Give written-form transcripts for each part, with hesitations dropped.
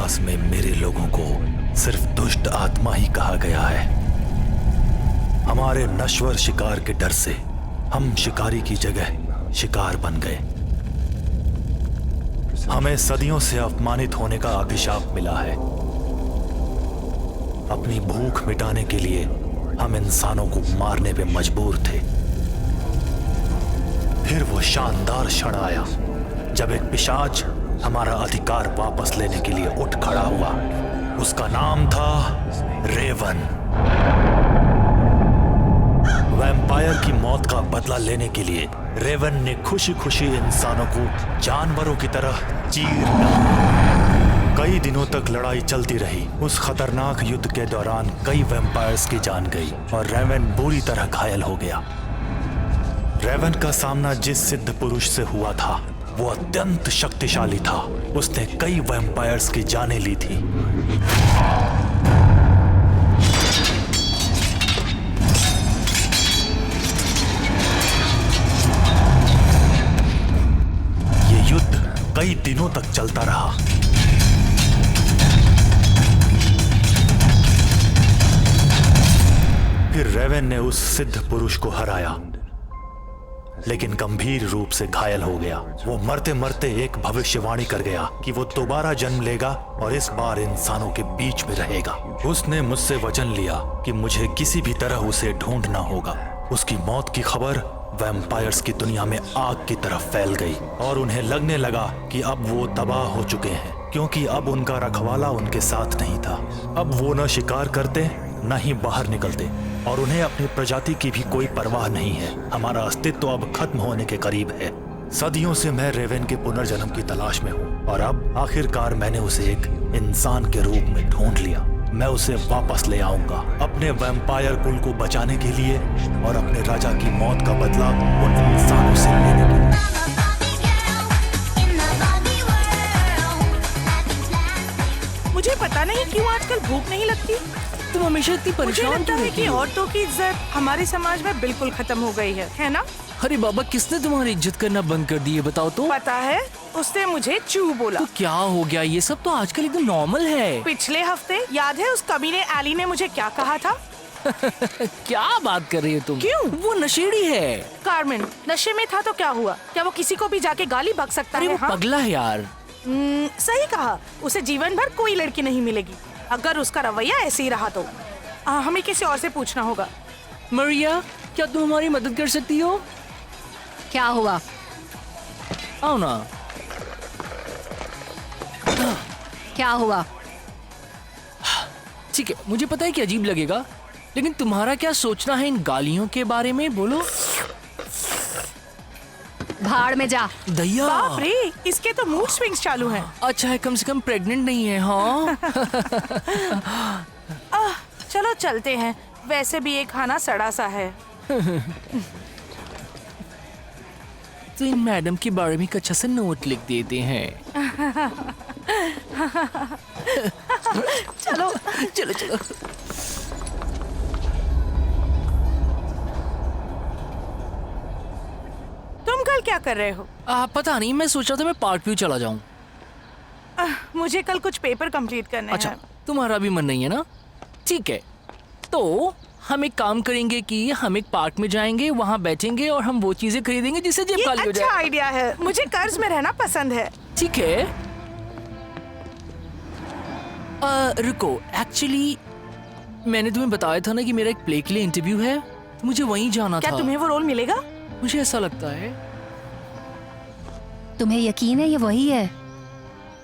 इतिहास में मेरे लोगों को सिर्फ दुष्ट आत्मा ही कहा गया है। हमारे नश्वर शिकार के डर से हम शिकारी की जगह शिकार बन गए। हमें सदियों से अपमानित होने का अभिशाप मिला है। अपनी भूख मिटाने के लिए हम इंसानों को मारने पे मजबूर थे। फिर वो शानदार क्षण आया जब एक पिशाच हमारा अधिकार वापस लेने के लिए उठ खड़ा हुआ। उसका नाम था रेवन। वैम्पायर की मौत का बदला लेने के लिए रेवन ने खुशी खुशी इंसानों को जानवरों की तरह चीर डाला। कई दिनों तक लड़ाई चलती रही। उस खतरनाक युद्ध के दौरान कई वैम्पायर्स की जान गई और रेवन बुरी तरह घायल हो गया। रेवन का सामना जिस सिद्ध पुरुष से हुआ था वो अत्यंत शक्तिशाली था। उसने कई वैम्पायर्स की जानें ली थी। ये युद्ध कई दिनों तक चलता रहा। फिर रेवन ने उस सिद्ध पुरुष को हराया, लेकिन गंभीर रूप से घायल हो गया। वो मरते मरते एक भविष्यवाणी कर गया कि वो दोबारा जन्म लेगा और इस बार इंसानों के बीच में रहेगा। उसने मुझसे वचन लिया कि मुझे किसी भी तरह उसे ढूंढना होगा। उसकी मौत की खबर वैम्पायर्स की दुनिया में आग की तरफ फैल गई और उन्हें लगने लगा कि अब वो तबाह हो चुके हैं, क्योंकि अब उनका रखवाला उनके साथ नहीं था। अब वो न शिकार करते न ही बाहर निकलते और उन्हें अपनी प्रजाति की भी कोई परवाह नहीं है। हमारा अस्तित्व अब खत्म होने के करीब है। सदियों से मैं रेवन के पुनर्जन्म की तलाश में हूँ और अब आखिरकार मैंने उसे एक इंसान के रूप में ढूंढ लिया। मैं उसे वापस ले आऊंगा अपने वैम्पायर कुल को बचाने के लिए और अपने राजा की मौत का बदला उन इंसानों से लेने के लिए। मुझे पता नहीं क्यों आजकल भूख नहीं लगती। तुम हमेशा इतनी मुझे परेशान लगता क्यों है रहती कि हो? औरतों की इज्जत हमारे समाज में बिल्कुल खत्म हो गई है ना? अरे बाबा, किसने तुम्हारी इज्जत करना बंद कर दी है, बताओ तो। पता है, उसने मुझे चू बोला। तो क्या हो गया? ये सब तो आजकल एकदम नॉर्मल है। पिछले हफ्ते याद है उस कमीने एली ने मुझे क्या कहा था? क्या बात कर रही हो तुम? क्यों? वो नशेड़ी है। कार्मेन नशे में था तो क्या हुआ? क्या वो किसी को भी जाके गाली बक सकता अरे है? वो हाँ? पगला है यार। सही कहा। उसे जीवन भर कोई लड़की नहीं मिलेगी अगर उसका रवैया ऐसे ही रहा तो। हमें किसी और से पूछना होगा। मरिया, क्या तुम हमारी मदद कर सकती हो? क्या हुआ? आओ ना। क्या हुआ? ठीक है, मुझे पता है कि अजीब लगेगा, लेकिन तुम्हारा क्या सोचना है इन गालियों के बारे में? बोलो। भाड़ में जा। दैया। बाप रे, इसके तो मूड स्विंग्स चालू हैं। अच्छा है, कम से कम प्रेग्नेंट नहीं है। हाँ। चलो चलते हैं। वैसे भी ये खाना सड़ा सा है। तो इन मैडम के बारे में एक अच्छा सा नोट लिख देते हैं। चलो चलो चलो। तुम कल क्या कर रहे हो? पता नहीं, मैं सोच रहा था मैं पार्क व्यू चला जाऊं। मुझे कल कुछ पेपर कंप्लीट करने अच्छा, हैं। तुम्हारा भी मन नहीं है ना? ठीक है, तो हम एक काम करेंगे कि हम एक पार्क में जाएंगे, वहाँ बैठेंगे और हम वो चीजें खरीदेंगे जिससे जेब ये खाली हो अच्छा जाए। आइडिया है। मुझे कर्ज में रहना पसंद है। ठीक है। रुको, एक्चुअली मैंने तुम्हें बताया था ना कि मेरा एक प्ले के लिए इंटरव्यू है, तो मुझे वहीं जाना क्या था। तुम्हें वो रोल मिलेगा? मुझे ऐसा लगता है। तुम्हें यकीन है ये वही है?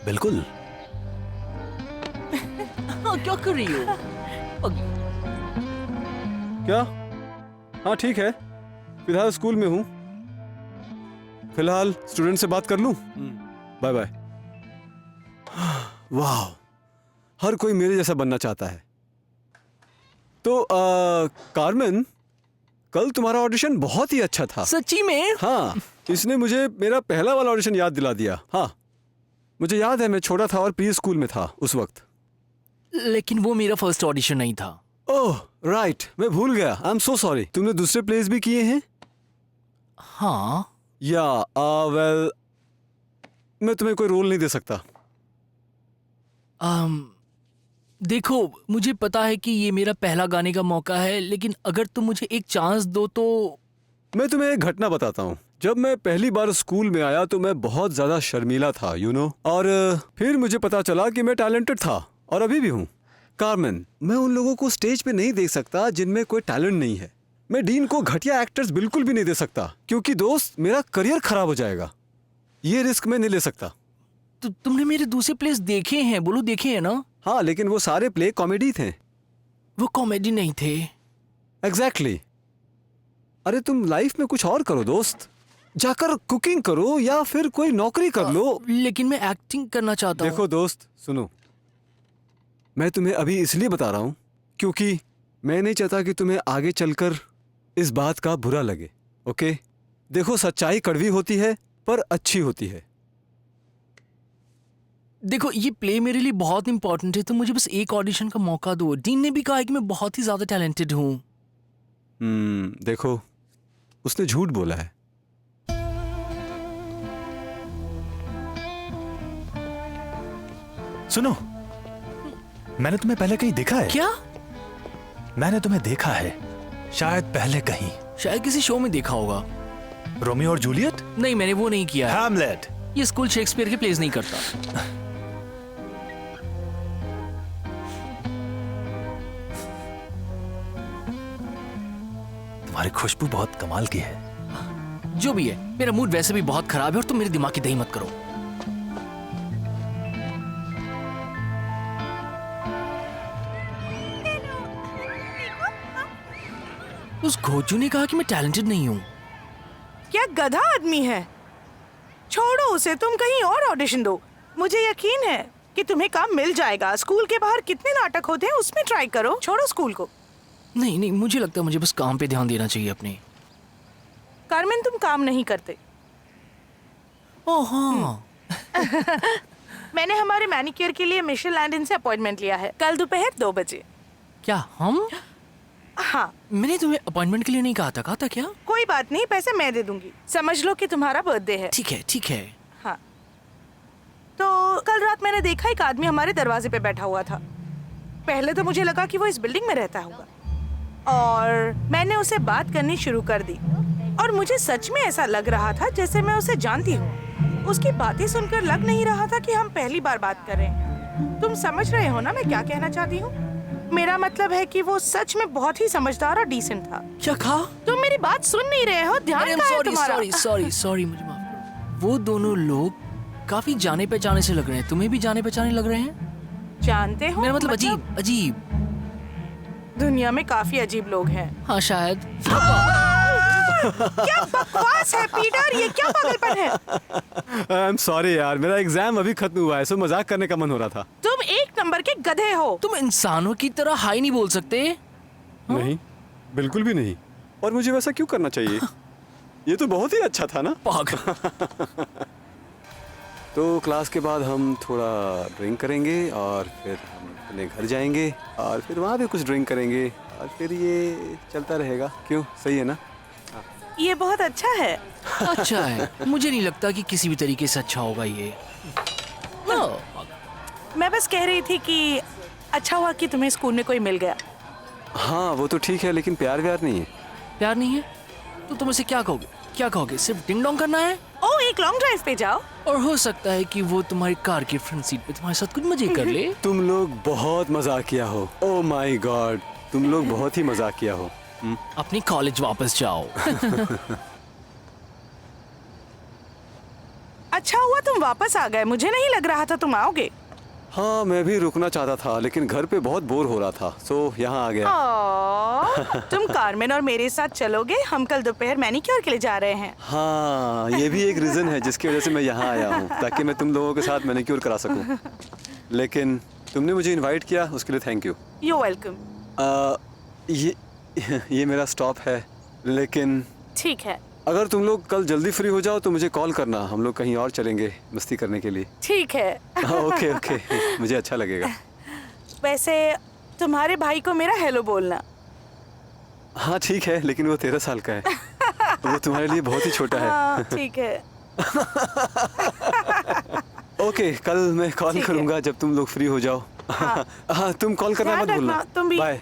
बिल्कुल। हाँ, क्या कर रही हो? क्या? हाँ ठीक है, फिलहाल स्कूल में हूँ। फिलहाल स्टूडेंट से बात कर लूँ। Bye bye. वाह, हर कोई मेरे जैसा बनना चाहता है। तो कार्मेन, कल तुम्हारा ऑडिशन बहुत ही अच्छा था। सच्ची में? हाँ, इसने मुझे मेरा पहला वाला ऑडिशन याद दिला दिया। हाँ, मुझे याद है, मैं छोटा था और प्री स्कूल में था उस वक्त। लेकिन वो मेरा फर्स्ट ऑडिशन नहीं था। ओह राइट, मैं भूल गया। I am so sorry. तुमने दूसरे प्लेस भी किए हैं? हाँ। या वेल, मैं तुम्हें कोई रोल नहीं दे सकता। देखो, मुझे पता है कि ये मेरा पहला गाने का मौका है, लेकिन अगर तुम मुझे एक चांस दो तो। मैं तुम्हें एक घटना बताता हूँ। जब मैं पहली बार स्कूल में आया तो मैं बहुत ज्यादा शर्मीला था, और फिर मुझे पता चला कि मैं टैलेंटेड था और अभी भी हूँ। कार्मेन, मैं उन लोगों को स्टेज पे नहीं देख सकता जिनमें कोई टैलेंट नहीं है। मैं डीन को घटिया एक्टर्स बिल्कुल भी नहीं दे सकता, क्योंकि दोस्त मेरा करियर खराब हो जाएगा। ये रिस्क मैं नहीं ले सकता। तो तुमने मेरे दूसरे प्लेस देखे हैं? बोलो देखे हैं ना? हाँ, लेकिन वो सारे प्ले कॉमेडी थे। वो कॉमेडी नहीं थे। एग्जैक्टली। अरे तुम लाइफ में कुछ और करो दोस्त, जाकर कुकिंग करो या फिर कोई नौकरी कर लो। लेकिन मैं एक्टिंग करना चाहता हूँ। देखो दोस्त, सुनो, मैं तुम्हें अभी इसलिए बता रहा हूं क्योंकि मैं नहीं चाहता कि तुम्हें आगे चलकर इस बात का बुरा लगे। ओके? देखो, सच्चाई कड़वी होती है पर अच्छी होती है। देखो, ये प्ले मेरे लिए बहुत इंपॉर्टेंट है, तो मुझे बस एक ऑडिशन का मौका दो। डीन ने भी कहा है कि मैं बहुत ही ज्यादा टैलेंटेड हूँ। देखो, उसने झूठ बोला है। सुनो, मैंने तुम्हें पहले कहीं देखा है। क्या? मैंने तुम्हें देखा है, शायद पहले कहीं। शायद किसी शो में देखा होगा। रोमियो और जूलियट? नहीं, मैंने वो नहीं किया है। हैमलेट? ये स्कूल शेक्सपियर के प्लेस नहीं करता। तुम्हारी खुशबू बहुत कमाल की है। जो भी है, मेरा मूड वैसे भी बहुत खराब है और तुम मेरे दिमाग की दही मत करो। उस घोचू ने कहा कि मैं टैलेंटेड नहीं हूँ। क्या गधा आदमी है। छोड़ो उसे, तुम कहीं और ऑडिशन दो। मुझे यकीन है कि तुम्हें काम मिल जाएगा। स्कूल के बाहर कितने नाटक होते हैं, उसमें ट्राई करो। छोड़ो स्कूल को। नहीं नहीं, मुझे लगता है मुझे बस काम पे ध्यान देना चाहिए अपने। कार्मेन, तुम काम नहीं करते। ओह हाँ। मैंने हमारे मैनिक्योर के लिए मिशेल लैंडन से अपॉइंटमेंट लिया है, कल दोपहर 2 बजे। क्या हम? हाँ। मैंने तुम्हें अपॉइंटमेंट के लिए नहीं कहा था क्या? कोई बात नहीं, पैसे मैं दे दूंगी। समझ लो कि तुम्हारा बर्थडे है। ठीक है ठीक है। हाँ। तो कल रात मैंने देखा एक आदमी हमारे दरवाजे पे बैठा हुआ था। पहले तो मुझे लगा कि वो इस बिल्डिंग में रहता होगा, और मैंने उसे बात करनी शुरू कर दी, और मुझे सच में ऐसा लग रहा था जैसे मैं उसे जानती हूँ। उसकी बातें सुनकर लग नहीं रहा था कि हम पहली बार बात कर रहे हैं। तुम समझ रहे हो ना मैं क्या कहना चाहती हूँ? मेरा मतलब है कि वो सच में बहुत ही समझदार और डिसेंट था। क्या कहा? तुम मेरी बात सुन नहीं रहे हो, ध्यान कहाँ है तुम्हारा? सॉरी, मुझे माफ करो। वो दोनों लोग काफी जाने पहचाने से लग रहे हैं। तुम्हें भी जाने पहचाने लग रहे हैं? जानते हो? मेरा मतलब अजीब। दुनिया में काफी अजीब लोग हैं। हाँ शायद। क्या बकवास है पीटर, ये क्या पागलपन है? आई एम सॉरी यार, मेरा एग्जाम अभी खत्म हुआ है, सो मजाक करने का मन हो रहा था। तुम 1 नंबर के गधे हो। तुम इंसानों की तरह हाई नहीं बोल सकते। नहीं, बिल्कुल भी नहीं। और मुझे वैसा क्यों करना चाहिए? ये तो बहुत ही अच्छा था ना। पागल। तो क्लास के बाद हम थोड़ा ड्रिंक करेंगे और फिर हम अपने घर जाएंगे और फिर वहाँ भी कुछ ड्रिंक करेंगे और फिर ये चलता रहेगा। क्यों, सही है ना? ये बहुत अच्छा है। अच्छा है। मुझे नहीं लगता कि किसी भी तरीके से अच्छा होगा ये। मैं बस कह रही थी कि अच्छा हुआ कि तुम्हें स्कूल में कोई मिल गया। हाँ वो तो ठीक है, लेकिन प्यार व्यार नहीं है। प्यार नहीं है तो तुम इसे क्या कहोगे? क्या कहोगे? सिर्फ डिंग डोंग करना है? ओ, एक लॉन्ग ड्राइव पे जाओ। और हो सकता है कि वो तुम्हारी कार की फ्रंट सीट पे तुम्हारे साथ कुछ मजे कर ले। तुम लोग बहुत मजाकिया हो। ओह माय गॉड, तुम लोग बहुत ही मजाकिया हो। अपनी कॉलेज वापस जाओ। अच्छा हुआ तुम वापस आ गए, मुझे नहीं लग रहा था तुम आओगे। हाँ, मैं भी रुकना चाहता था लेकिन घर पे बहुत बोर हो रहा था, सो यहाँ आ गया। तुम कार्मेन और मेरे साथ चलोगे? हम कल दोपहर मैनिक्योर के लिए जा रहे हैं। हाँ, ये भी एक रीजन है जिसकी वजह से मैं यहाँ आया हूँ, ताकि मैं तुम लोगों के साथ मैनिक्योर करा सकूँ। लेकिन तुमने मुझे इनवाइट किया, उसके लिए थैंक यू। You welcome. ये मेरा स्टॉप है, लेकिन ठीक है। अगर तुम लोग कल जल्दी फ्री हो जाओ तो मुझे कॉल करना, हम लोग कहीं और चलेंगे मस्ती करने के लिए। ठीक है। ओके ओके, मुझे अच्छा लगेगा। वैसे तुम्हारे भाई को मेरा हेलो बोलना। हाँ ठीक है, लेकिन वो 13 साल का है, वो तुम्हारे लिए बहुत ही छोटा है। हाँ, ठीक है। ओके, कल मैं कॉल ठीक है। करूंगा जब तुम लोग फ्री हो जाओ। हाँ। हाँ, तुम कॉल करना ध्यान मत भूलना। रखना, तुम भी। बाय।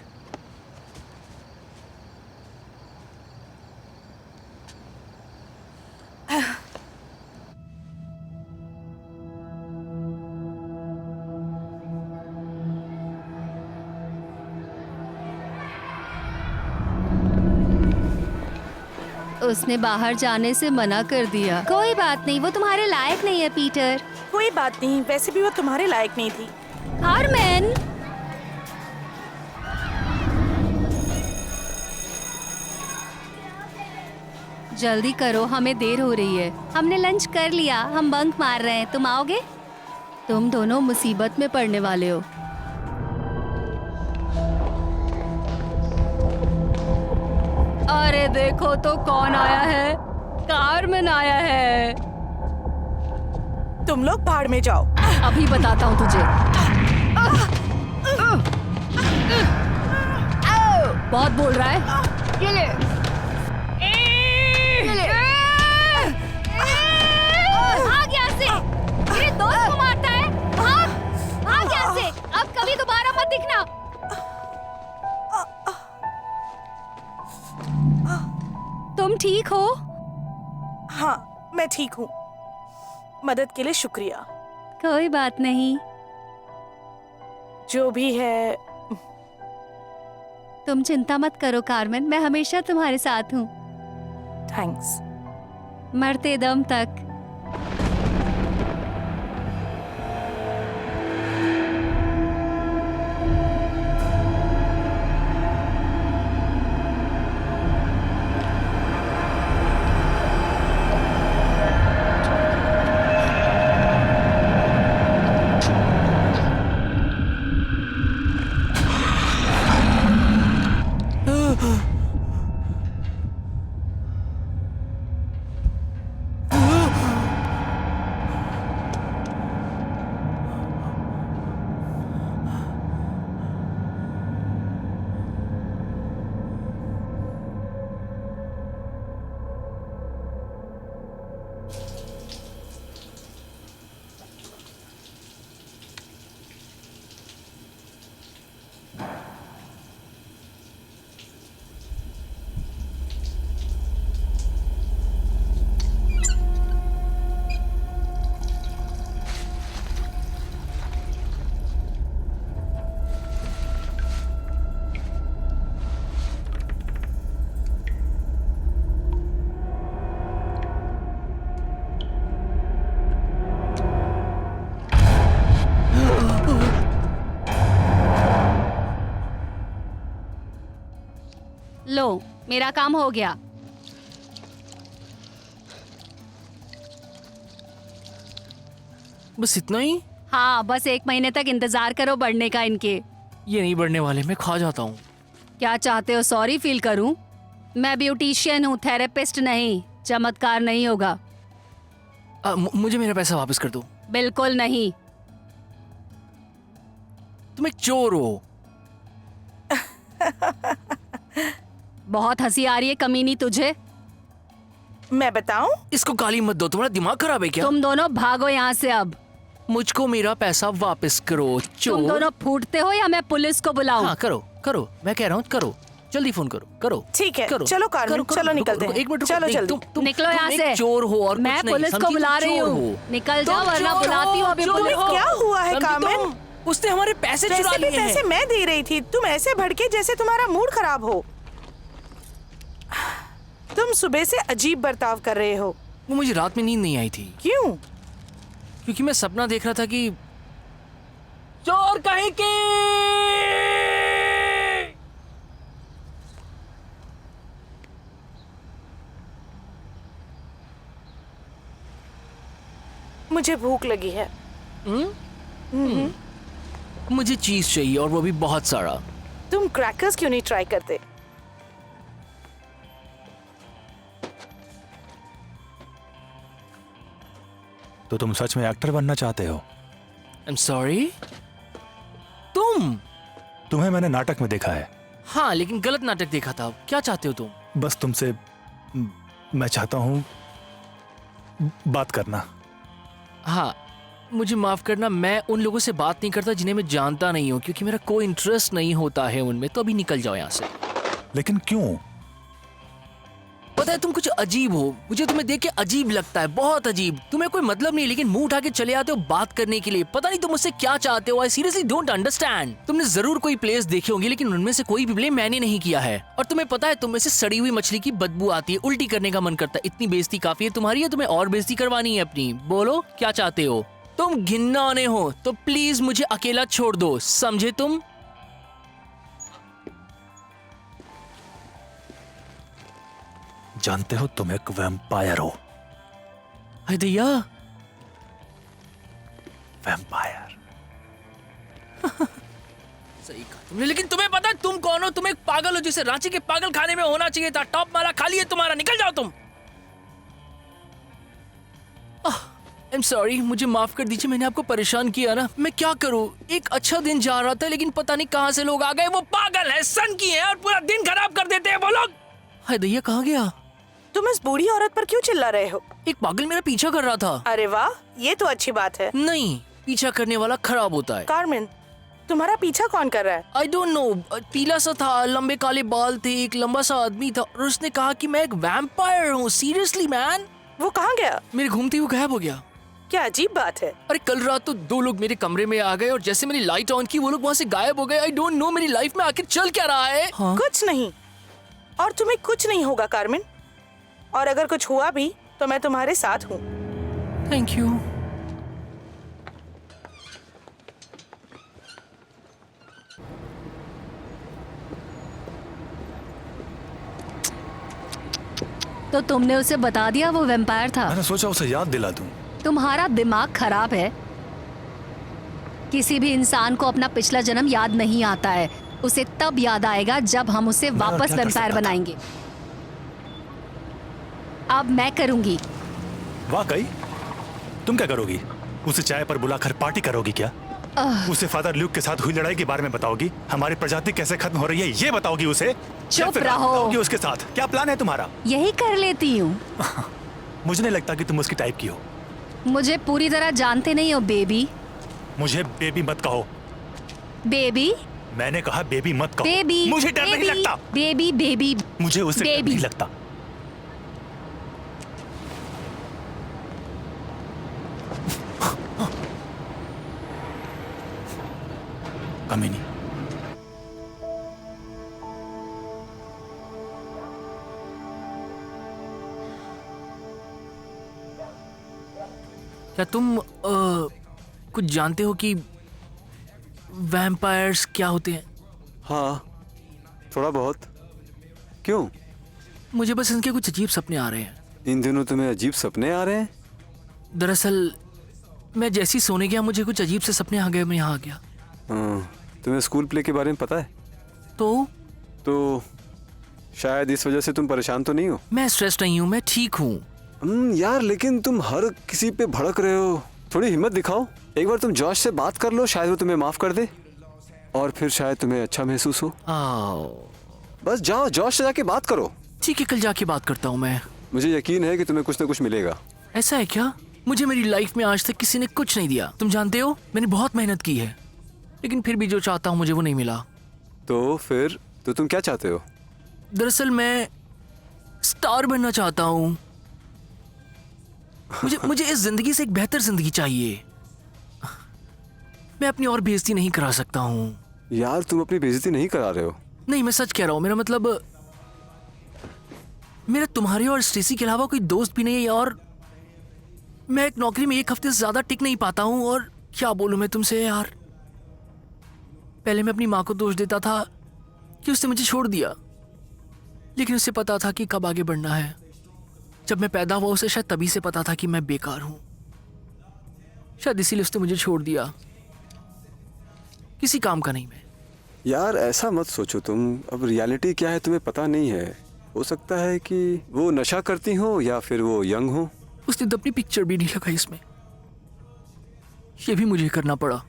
उसने बाहर जाने से मना कर दिया। कोई बात नहीं, वो तुम्हारे लायक नहीं है पीटर। कोई बात नहीं, वैसे भी वो तुम्हारे लायक नहीं थी। कार्मेन, जल्दी करो, हमें देर हो रही है। हमने लंच कर लिया, हम बंक मार रहे हैं। तुम आओगे? तुम दोनों मुसीबत में पड़ने वाले हो। अरे देखो तो कौन आया है। कार्मेन आया है। तुम लोग भाड़ में जाओ। अभी बताता हूँ तुझे। बहुत बोल रहा है। ये ले। ये ले। भाग यहाँ से। मेरे दोस्त को मारता है। भाग, भाग यहाँ से। अब कभी दोबारा मत दिखना। तुम ठीक हो? हाँ, मैं ठीक हूँ। मदद के लिए शुक्रिया। कोई बात नहीं। जो भी है। तुम चिंता मत करो कार्मेन, मैं हमेशा तुम्हारे साथ हूँ, थैंक्स। मरते दम तक। लो, मेरा काम हो गया। बस इतना ही? हाँ, बस 1 महीने तक इंतजार करो बढ़ने का इनके। ये नहीं बढ़ने वाले, मैं खा जाता हूँ। क्या चाहते हो, सॉरी फील करूं? मैं ब्यूटिशियन हूँ, थेरेपिस्ट नहीं। चमत्कार नहीं होगा। मुझे मेरा पैसा वापस कर दो। बिल्कुल नहीं। तुम एक चोर हो। बहुत हंसी आ रही है कमीनी तुझे। मैं बताऊं? इसको गाली मत दो, तुम्हारा दिमाग खराब है क्या? तुम दोनों भागो यहाँ से अब। मुझको मेरा पैसा वापस करो, चोर। तुम दोनों फूटते हो या मैं पुलिस को बुलाऊं? हाँ करो करो, मैं कह रहा हूँ करो, जल्दी फोन करो करो। ठीक है, करो, चलो कार्मेन, करो, करो, चलो रुको, निकलते रुको, हैं। एक मिनट रुको, चलो नहीं, जल्दी। निकलो तुम यहाँ एक से। चोर हो और मैं कुछ नहीं, पुलिस को समझी? बुला तुम रही चोर हूँ। हो। निकल तुम जाओ वरना चोर बुलाती हूँ हो, अभी चोर पुलिस हो। को। क्या हुआ है समझी कार्मेन? तुम? उसने हमारे पैसे चुरा वैसे भी लिए पैसे हैं। मैं दे रही थी, तुम ऐसे भड़के जैसे तुम्हारा मूड खराब हो। तुम सुबह से अजीब बर्ताव कर रहे हो। वो मुझे रात में नींद नहीं आई थी, क्यों? क्योंकि मैं सपना देख रहा था कि चोर कहीं के। मुझे भूख लगी है। मुझे चीज चाहिए और वो भी बहुत सारा। तुम क्रैकर्स क्यों नहीं ट्राई करते? तो तुम सच में एक्टर बनना चाहते हो? I am sorry. तुम्हें मैंने नाटक में देखा है। हाँ, लेकिन गलत नाटक देखा था। क्या चाहते हो तुम? बस तुमसे मैं चाहता हूं बात करना। हाँ, मुझे माफ करना, मैं उन लोगों से बात नहीं करता जिन्हें मैं जानता नहीं हूँ, क्योंकि मेरा कोई इंटरेस्ट नहीं होता है उनमें। तो अभी निकल जाओ यहाँ से। लेकिन क्यों? पता है तुम कुछ अजीब हो, मुझे तुम्हें देख के अजीब लगता है, बहुत अजीब। तुम्हें कोई मतलब नहीं, लेकिन मुंह उठा के चले आते हो बात करने के लिए। पता नहीं तुम मुझसे क्या चाहते हो। I seriously don't understand. तुमने जरूर कोई प्लेस देखे होंगे, लेकिन उनमें से कोई भी प्ले मैंने नहीं किया है। और तुम्हें पता है तुम में से सड़ी हुई मछली की बदबू आती है, उल्टी करने का मन करता है। इतनी बेइज्जती काफी है तुम्हारी, या तुम्हें और बेइज्जती करवानी है अपनी? बोलो क्या चाहते हो? तुम घिन्नौने हो तो प्लीज मुझे अकेला छोड़ दो, समझे तुम? जानते हो तुम एक वैम्पायर हो। अरे दैया, वैम्पायर। सही कहा तुमने, लेकिन तुम्हें पता है तुम कौन हो? तुम एक पागल हो जिसे रांची के पागल खाने में होना चाहिए था। टॉप माला खाली है तुम्हारा, निकल जाओ तुम। आई एम सॉरी, मुझे माफ कर दीजिए, मैंने आपको परेशान किया ना। मैं क्या करूं, एक अच्छा दिन जा रहा था, लेकिन पता नहीं कहां से लोग आ गए। वो पागल है, सन की है, और पूरा दिन खराब कर देते हैं वो लोग। हाय दैया, कहाँ गया? तुम इस बूढ़ी औरत पर क्यों चिल्ला रहे हो? एक पागल मेरा पीछा कर रहा था। अरे वाह, ये तो अच्छी बात है। नहीं, पीछा करने वाला खराब होता है। कार्मेन, तुम्हारा पीछा कौन कर रहा है? आई डोंट नो, पीला सा था, लंबे काले बाल थे, एक लंबा सा आदमी था, और उसने कहा कि मैं एक वैम्पायर हूँ। Seriously man. वो कहाँ गया? मेरे घूमते हुए गायब हो गया। क्या अजीब बात है। अरे कल रात तो 2 लोग मेरे कमरे में आ गए, और जैसे मैंने लाइट ऑन की वो लोग वहाँ से गायब हो गए। आई डोंट नो मेरी लाइफ में आखिर चल क्या रहा है। हाँ? कुछ नहीं, और तुम्हें कुछ नहीं होगा कार्मेन। और अगर कुछ हुआ भी तो मैं तुम्हारे साथ हूँ। Thank you. तो तुमने उसे बता दिया वो वैम्पायर था? मैंने सोचा उसे याद दिला दूं। तुम्हारा दिमाग खराब है। किसी भी इंसान को अपना पिछला जन्म याद नहीं आता है। उसे तब याद आएगा जब हम उसे मैं और वापस क्या कर वैम्पायर सकता था? बनाएंगे। अब मैं करूंगी। वाकई? तुम क्या करोगी? उसे चाय पर बुलाकर पार्टी करोगी क्या? उसे फादर ल्यूक के साथ हुई लड़ाई के बारे में बताओगी? हमारी प्रजाति कैसे खत्म हो रही है ये बताओगी उसे? या फिर रहो। बताओगी उसके साथ? क्या प्लान है तुम्हारा? यही कर लेती हूँ। मुझे नहीं लगता कि तुम उसकी टाइप की हो। मुझे पूरी तरह जानते नहीं हो बेबी। मुझे बेबी मत कहो। बेबी मैंने कहा बेबी मत कहो। बेबी मुझे डर नहीं लगता। बेबी बेबी मुझे उससे डर बेबी। नहीं लगता। कमी नहीं। क्या तुम कुछ जानते हो कि वैम्पायर्स क्या होते हैं? हाँ, थोड़ा बहुत। क्यों? मुझे बस इनके कुछ अजीब सपने आ रहे हैं। इन दिनों तुम्हें अजीब सपने आ रहे हैं? दरअसल मैं जैसे ही सोने गया मुझे कुछ अजीब से सपने आ गए, मैं यहाँ आ गया। हाँ, तुम्हें स्कूल प्ले के बारे में पता है? तो शायद इस वजह से तुम परेशान तो नहीं हो? मैं स्ट्रेस नहीं हूँ, मैं ठीक हूँ। यार, लेकिन तुम हर किसी पे भड़क रहे हो। थोड़ी हिम्मत दिखाओ। एक बार तुम जॉश से बात कर लो, शायद वो तुम्हें माफ कर दे, और फिर शायद तुम्हें अच्छा महसूस हो। आओ, बस जाओ, जॉश से जाके बात करो। ठीक है, कल जाके बात करता हूँ मैं। मुझे यकीन है कि तुम्हें कुछ ना कुछ मिलेगा। ऐसा है क्या? मुझे मेरी लाइफ में आज तक किसी ने कुछ नहीं दिया। तुम जानते हो, मैंने बहुत मेहनत की है, लेकिन फिर भी जो चाहता हूँ मुझे वो नहीं मिला। तो फिर तो तुम क्या चाहते हो? दरअसल मैं स्टार बनना चाहता हूँ। मुझे इस जिंदगी से एक बेहतर जिंदगी चाहिए। मैं अपनी और बेइज्जती नहीं करा सकता हूँ। यार, तुम अपनी बेइज्जती नहीं करा रहे हो। नहीं, मैं सच कह रहा हूँ। मेरा मतलब, मेरा तुम्हारे और स्टेसी के अलावा कोई दोस्त भी नहीं है, और मैं एक नौकरी में 1 हफ्ते से ज्यादा टिक नहीं पाता हूँ। और क्या बोलूं मैं तुमसे यार। पहले मैं अपनी माँ को दोष देता था कि उसने मुझे छोड़ दिया, लेकिन उसे पता था कि कब आगे बढ़ना है। जब मैं पैदा हुआ उसे शायद तभी से पता था कि मैं बेकार हूं। शायद इसीलिए उसने मुझे छोड़ दिया। किसी काम का नहीं मैं। यार, ऐसा मत सोचो तुम। अब रियलिटी क्या है तुम्हें पता नहीं है। हो सकता है कि वो नशा करती हो या फिर वो यंग हो। उसने तो अपनी पिक्चर भी नहीं लगाई इसमें। ये भी मुझे करना पड़ा।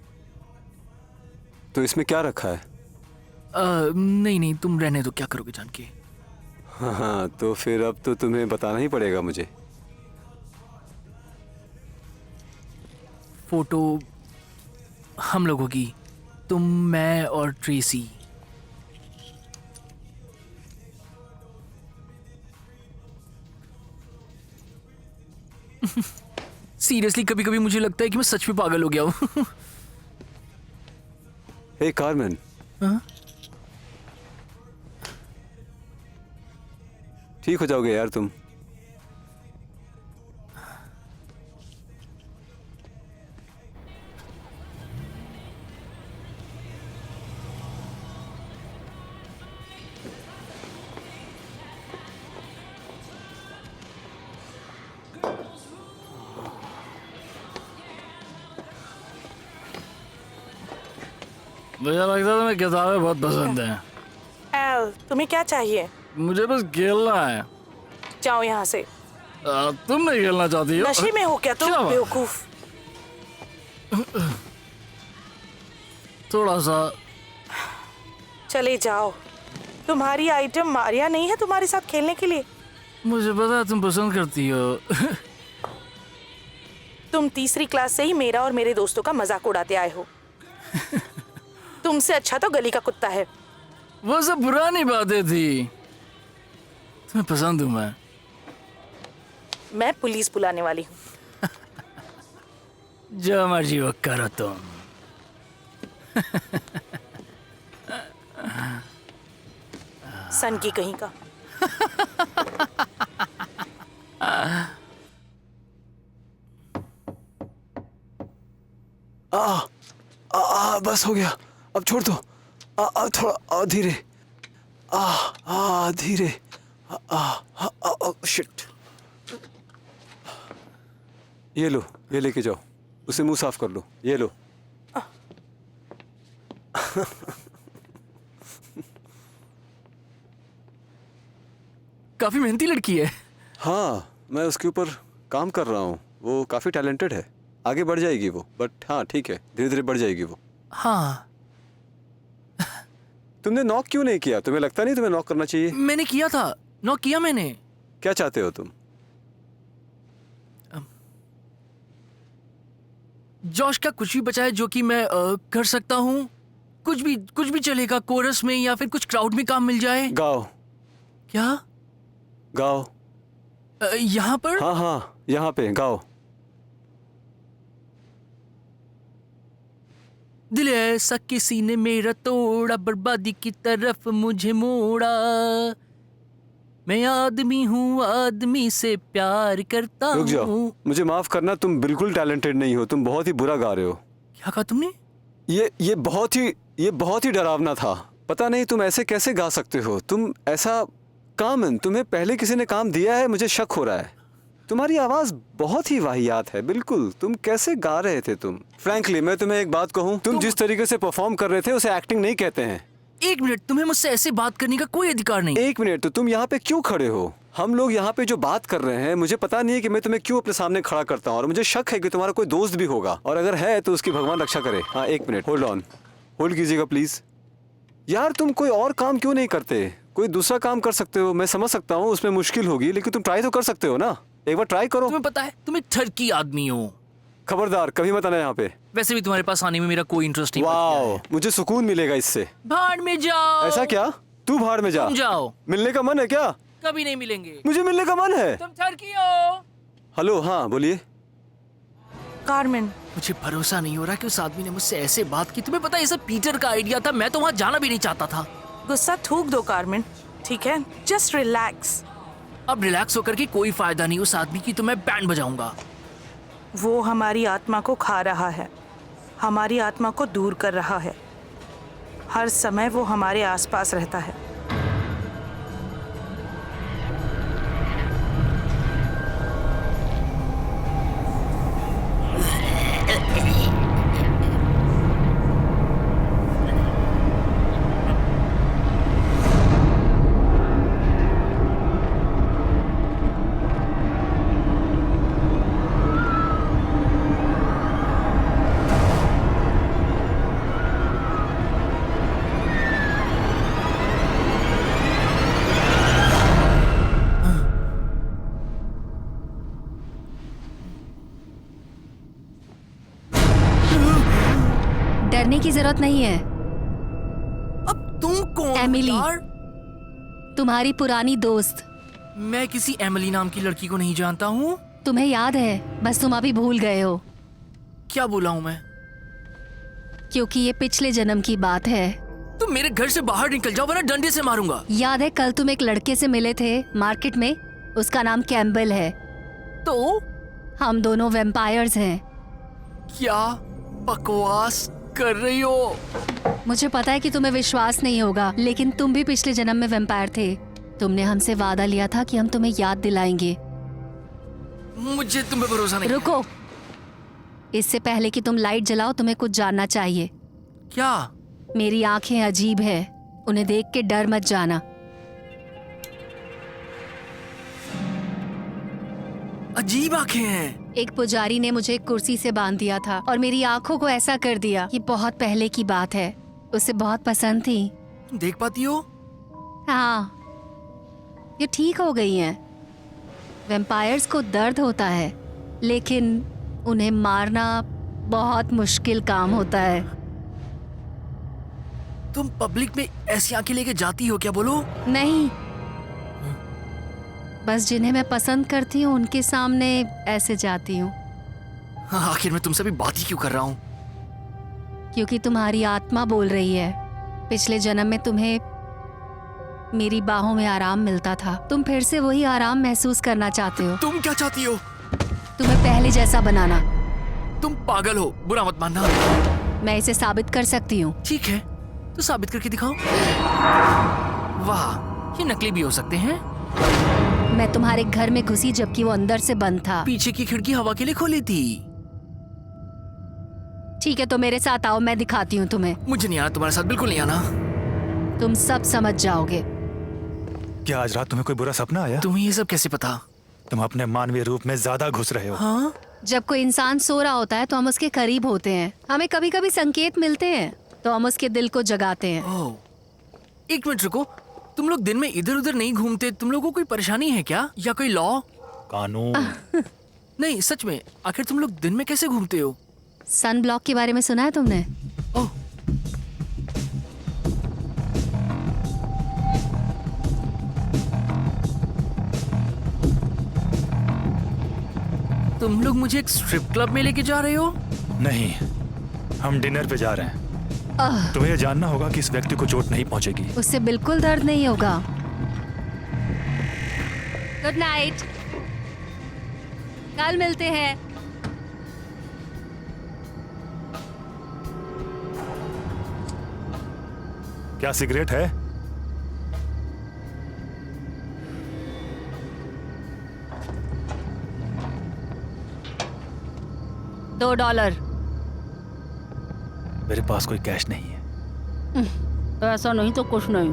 तो इसमें क्या रखा है? नहीं, तुम रहने दो, क्या करोगे जान के। हाँ, तो फिर अब तो तुम्हें बताना ही पड़ेगा मुझे। फोटो हम लोगों की, तुम, मैं और ट्रेसी। सीरियसली कभी कभी मुझे लगता है कि मैं सच में पागल हो गया हूँ। हे कार्मेन, हाँ? ठीक हो जाओगे यार तुम। मुझे लगता है तुम्हें किताबें बहुत पसंद हैं। एल, तुम्हें क्या चाहिए? मुझे बस खेलना है। जाओ यहाँ से। तुम नहीं खेलना चाहती हो? नशे में हो क्या तुम, क्या बात? बेवकूफ? थोड़ा सा। चले जाओ। तुम्हारी आइटम मारिया नहीं है तुम्हारे साथ खेलने के लिए। मुझे पता है तुम पसंद करती हो। तुम तीसरी क्लास से ही मेरा और मेरे दोस्तों का मजाक उड़ाते आए हो। तुमसे अच्छा तो गली का कुत्ता है। वो सब पुरानी बातें थी। तुम्हें पसंद हूँ मैं पुलिस बुलाने वाली हूँ। जो मर्जी वो करो तुम। सन की कहीं का। बस हो गया, अब छोड़ दो। थोड़ा धीरे। धीरे। शिट। ये लो, ये लेके जाओ, उसे मुंह साफ कर लो। ये लो। काफी मेहनती लड़की है। हाँ, मैं उसके ऊपर काम कर रहा हूँ। वो काफी टैलेंटेड है, आगे बढ़ जाएगी वो। बट हाँ ठीक है, धीरे धीरे बढ़ जाएगी वो। हाँ। तुमने नॉक क्यों नहीं किया? तुम्हें लगता नहीं तुम्हें नॉक करना चाहिए? मैंने किया था, नॉक किया मैंने। क्या चाहते हो तुम? जॉश का कुछ भी बचा है जो कि मैं कर सकता हूँ। कुछ भी चलेगा, कोरस में या फिर कुछ क्राउड में काम मिल जाए। गाओ। क्या? गाओ। यहाँ पर? हाँ, यहाँ पे गाओ। दिल ऐसा किसी ने मेरा तोड़ा, बर्बादी की तरफ मुझे मोड़ा। मैं आदमी हूँ, आदमी से प्यार करता रुक जाओ, हूँ। मुझे माफ करना, तुम बिल्कुल टैलेंटेड नहीं हो। तुम बहुत ही बुरा गा रहे हो। क्या कहा तुमने? ये बहुत ही डरावना था। पता नहीं तुम ऐसे कैसे गा सकते हो। तुम ऐसा काम, तुम्हें पहले किसी ने काम दिया है? मुझे शक हो रहा है। तुम्हारी आवाज बहुत ही वाहियात है। बिल्कुल, तुम कैसे गा रहे थे तुम? फ्रैंकली मैं तुम्हें एक बात कहूँ, तुम जिस तरीके से परफॉर्म कर रहे थे उसे एक्टिंग नहीं कहते हैं। एक मिनट, तुम्हें मुझसे ऐसे बात करने का कोई अधिकार नहीं। एक मिनट, तो तुम यहाँ पे क्यों खड़े हो? हम लोग यहाँ पे जो बात कर रहे हैं, मुझे पता नहीं है कि मैं तुम्हें क्यों अपने सामने खड़ा करता हूँ। और मुझे शक है कि तुम्हारा कोई दोस्त भी होगा, और अगर है तो उसकी भगवान रक्षा करे। हाँ एक मिनट, होल्ड ऑन, होल्ड कीजिएगा प्लीज। यार तुम कोई और काम क्यों नहीं करते? कोई दूसरा काम कर सकते हो। मैं समझ सकता हूँ उसमें मुश्किल होगी, लेकिन तुम ट्राई तो कर सकते हो ना। एक बार ट्राई करो। तुम्हें पता है तुम एक ठरकी आदमी हो। खबरदार, कभी मत आना यहाँ पे। वैसे भी तुम्हारे पास आने में मेरा कोई इंटरेस्ट नहीं। वाओ, मुझे सुकून मिलेगा इससे। भाड़ में जाओ। ऐसा क्या? तू भाड़ में जा। तुम जाओ। मिलने का मन है क्या? कभी नहीं मिलेंगे। मुझे मिलने का मन है। तुम ठरकी हो। हेलो, हाँ बोलिए। कार्मेन, मुझे भरोसा नहीं हो रहा कि उस आदमी ने मुझसे ऐसे बात की। तुम्हें पता है ये सब पीटर का आइडिया था। मैं तो वहां जाना भी नहीं चाहता था। गुस्सा थूक दो कार्मेन, ठीक है? Just relax. अब रिलैक्स होकर के कोई फायदा नहीं। उस आदमी की तो मैं बैंड बजाऊंगा। वो हमारी आत्मा को खा रहा है, हमारी आत्मा को दूर कर रहा है। हर समय वो हमारे आसपास रहता है। डरने की जरूरत नहीं है। अब तुम कौन हो एमिली। यार? तुम्हारी पुरानी दोस्त। मैं किसी एमिली नाम की लड़की को नहीं जानता हूँ। तुम्हें याद है, बस तुम अभी भूल गए हो, क्या बोला हूँ मैं? क्योंकि ये पिछले जन्म की बात है। तुम मेरे घर से बाहर निकल जाओ वरना डंडे से मारूंगा। याद है कल तुम एक लड़के से मिले थे मार्केट में, उसका नाम कैम्बल है। तो हम दोनों वैम्पायर्स हैं। क्या बकवास कर रही हो? मुझे पता है कि तुम्हें विश्वास नहीं होगा, लेकिन तुम भी पिछले जन्म में वैम्पायर थे। तुमने हमसे वादा लिया था कि हम तुम्हें याद दिलाएंगे। मुझे तुम पे भरोसा नहीं। रुको, इससे पहले कि तुम लाइट जलाओ तुम्हें कुछ जानना चाहिए। क्या? मेरी आंखें अजीब है, उन्हें देख के डर मत जाना। अजीब आंखें हैं। एक पुजारी ने मुझे एक कुर्सी से बांध दिया था और मेरी आंखों को ऐसा कर दिया। ये बहुत पहले की बात है, उसे बहुत पसंद थी। तुम देख पाती हो? हाँ, ये ठीक हो गई हैं। वैम्पायर्स को दर्द होता है, लेकिन उन्हें मारना बहुत मुश्किल काम होता है। तुम पब्लिक में ऐसी आंखें लेके जाती हो क्या? बोलो। नहीं, बस जिन्हें मैं पसंद करती हूँ उनके सामने ऐसे जाती हूँ। हाँ, आखिर मैं तुमसे भी बात ही क्यों कर रहा हूँ? क्योंकि तुम्हारी आत्मा बोल रही है, पिछले जन्म में तुम्हें मेरी बाहों में आराम मिलता था। तुम फिर से वही आराम महसूस करना चाहते हो। तुम क्या चाहती हो? तुम्हें पहले जैसा बनाना। तुम पागल हो, बुरा मत मानना। मैं इसे साबित कर सकती हूँ। ठीक है, तो साबित करके दिखाओ। वाह, ये नकली भी हो सकते हैं। मैं तुम्हारे घर में घुसी जबकि वो अंदर से बंद था। पीछे की खिड़की हवा के लिए खोली थी। ठीक है, तो मेरे साथ आओ, मैं दिखाती हूँ तुम्हें। मुझे नहीं आना तुम्हारे साथ, बिल्कुल नहीं आना। तुम सब समझ जाओगे। क्या आज रात तुम्हें कोई बुरा सपना आया? तुम्हें ये सब कैसे पता? तुम अपने मानवीय रूप में ज्यादा घुस रहे हो। हाँ? जब कोई इंसान सो रहा होता है तो हम उसके करीब होते हैं। हमें कभी कभी संकेत मिलते हैं तो हम उसके दिल को जगाते हैं। ओह, एक मिनट रुको। तुम लोग दिन में इधर उधर नहीं घूमते? तुम लोगों को कोई परेशानी है क्या, या कोई लॉ? कानून। नहीं, सच में, आखिर तुम लोग दिन में कैसे घूमते हो? सन ब्लॉक के बारे में सुना है तुमने? ओह, तुम लोग मुझे एक स्ट्रिप क्लब में लेके जा रहे हो? नहीं, हम डिनर पे जा रहे हैं। तुम्हें यह जानना होगा कि इस व्यक्ति को चोट नहीं पहुंचेगी। उससे बिल्कुल दर्द नहीं होगा। गुड नाइट, कल मिलते हैं। क्या सिगरेट है? $2। मेरे पास कोई कैश नहीं है। ऐसा नहीं तो कुछ नहीं।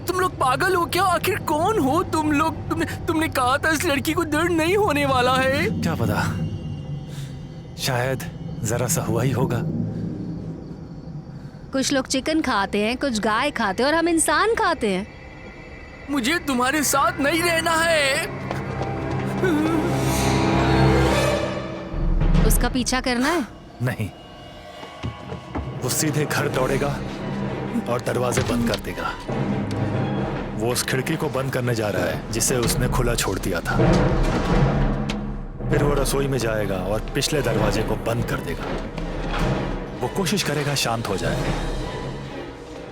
तुम लोग पागल हो क्या? आखिर कौन हो तुम लोग? तुमने कहा था इस लड़की को दर्द नहीं होने वाला है। क्या पता, शायद जरा सा हुआ ही होगा। कुछ लोग चिकन खाते हैं, कुछ गाय खाते हैं और हम इंसान खाते हैं। मुझे तुम्हारे साथ नहीं रहना है। उसका पीछा करना है? नहीं, वो सीधे घर दौड़ेगा और दरवाजे बंद कर देगा। वो उस खिड़की को बंद करने जा रहा है जिसे उसने खुला छोड़ दिया था। फिर वो रसोई में जाएगा और पिछले दरवाजे को बंद कर देगा। वो कोशिश करेगा शांत हो जाए।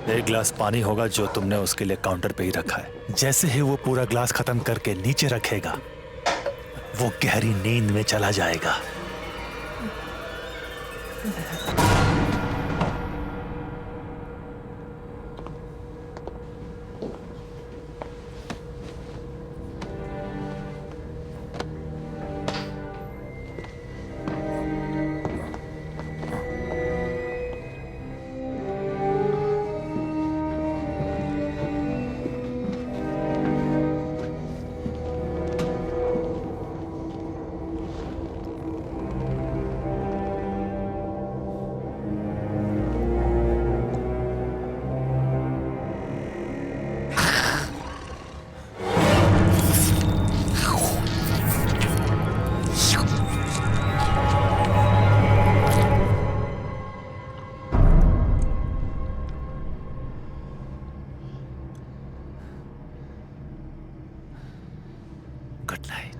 एक गिलास पानी होगा जो तुमने उसके लिए काउंटर पे ही रखा है। जैसे ही वो पूरा ग्लास खत्म करके नीचे रखेगा, वो गहरी नींद में चला जाएगा। Good night.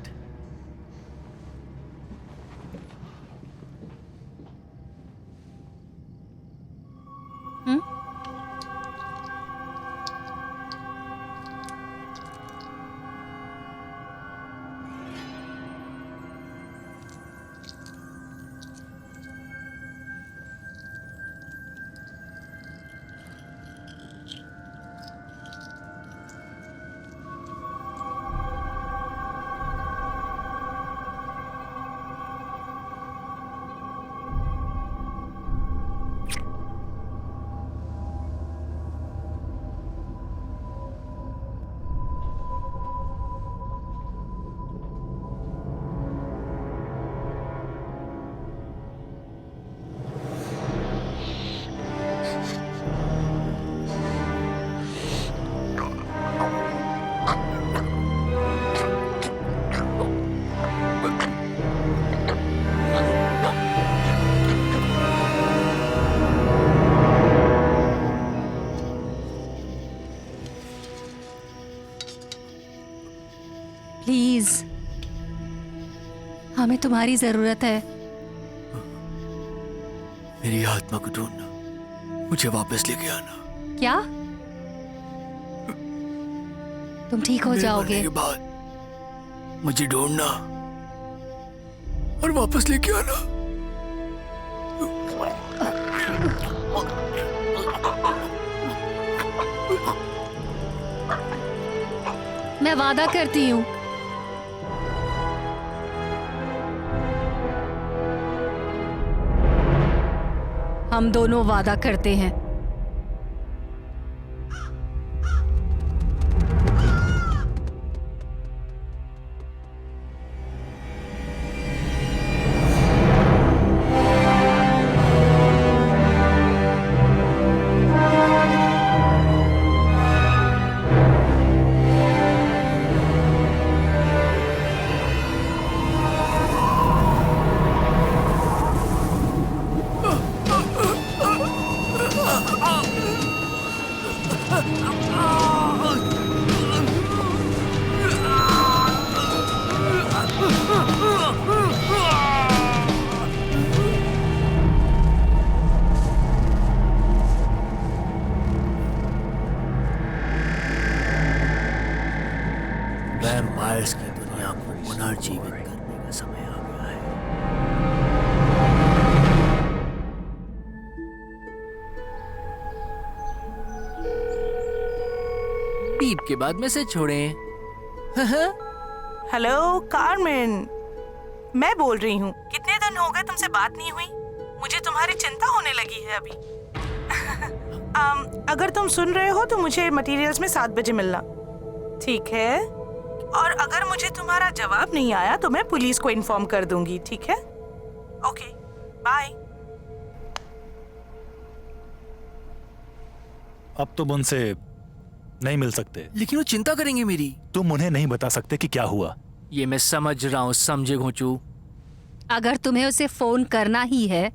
प्लीज, हमें तुम्हारी जरूरत है। मेरी आत्मा को ढूंढना, मुझे वापस लेके आना। क्या? तुम ठीक हो मेरे जाओगे? मरने के बाद मुझे ढूंढना और वापस लेके आना। मैं वादा करती हूँ। हम दोनों वादा करते हैं। वैम्पायर्स की दुनिया को पुनर्जीवित करने का समय आ गया है। बीप के बाद मैसेज छोड़ें। हेलो कार्मेन, मैं बोल रही हूँ। कितने दिन हो गए तुमसे बात नहीं हुई। मुझे तुम्हारी चिंता होने लगी है अभी। अगर तुम सुन रहे हो तो मुझे मटेरियल्स में 7 बजे मिलना, ठीक है? और अगर मुझे तुम्हारा जवाब नहीं आया तो मैं पुलिस को इन्फॉर्म कर दूंगी, ठीक है? Okay, bye. अब तुम उनसे नहीं मिल सकते। लेकिन वो चिंता करेंगे मेरी। तुम उन्हें नहीं बता सकते कि क्या हुआ। ये मैं समझ रहा हूँ, समझे घोंचू। अगर तुम्हें उसे फोन करना ही है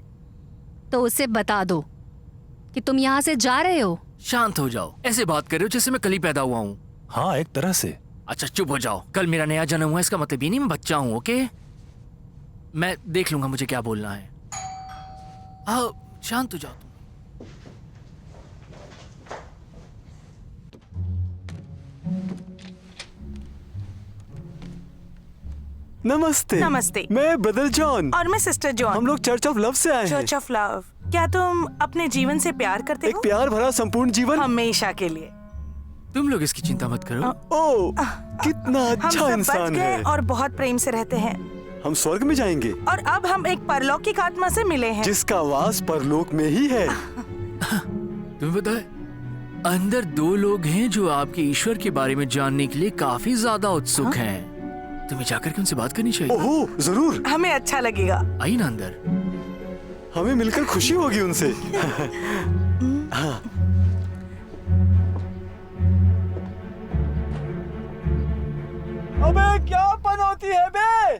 तो उसे बता दो कि तुम यहाँ से जा रहे हो। शांत हो जाओ, ऐसे बात कर रहे हो जैसे मैं कल ही पैदा हुआ हूँ। हाँ, एक तरह से। अच्छा चुप हो जाओ, कल मेरा नया जन्म हुआ, इसका मतलब ये नहीं मैं बच्चा हूँ। ओके, मैं देख लूंगा मुझे क्या बोलना है। हाँ, शांत हो जाओ तुम। नमस्ते। नमस्ते। मैं ब्रदर जॉन और मैं सिस्टर जॉन। हम लोग चर्च ऑफ लव से आए हैं। Church of love. क्या तुम अपने जीवन से प्यार करते एक हो? प्यार भरा संपूर्ण जीवन। हमेशा के लिए। तुम लोग इसकी चिंता मत करो। ओ, कितना हम अच्छा सब बच इंसान गए है। और बहुत प्रेम से रहते हैं। हम स्वर्ग में जाएंगे और अब हम एक परलौकिक आत्मा से मिले हैं। जिसका वास परलोक में ही है। तुम्हें पता है, अंदर 2 लोग हैं जो आपके ईश्वर के बारे में जानने के लिए काफी ज्यादा उत्सुक हैं। तुम्हें जाकर के उनसे बात करनी चाहिए। ओहो, जरूर। हमें अच्छा लगेगा। आइए ना अंदर। हमें मिलकर खुशी होगी उनसे। हाँ। अबे क्या पनौती है बे?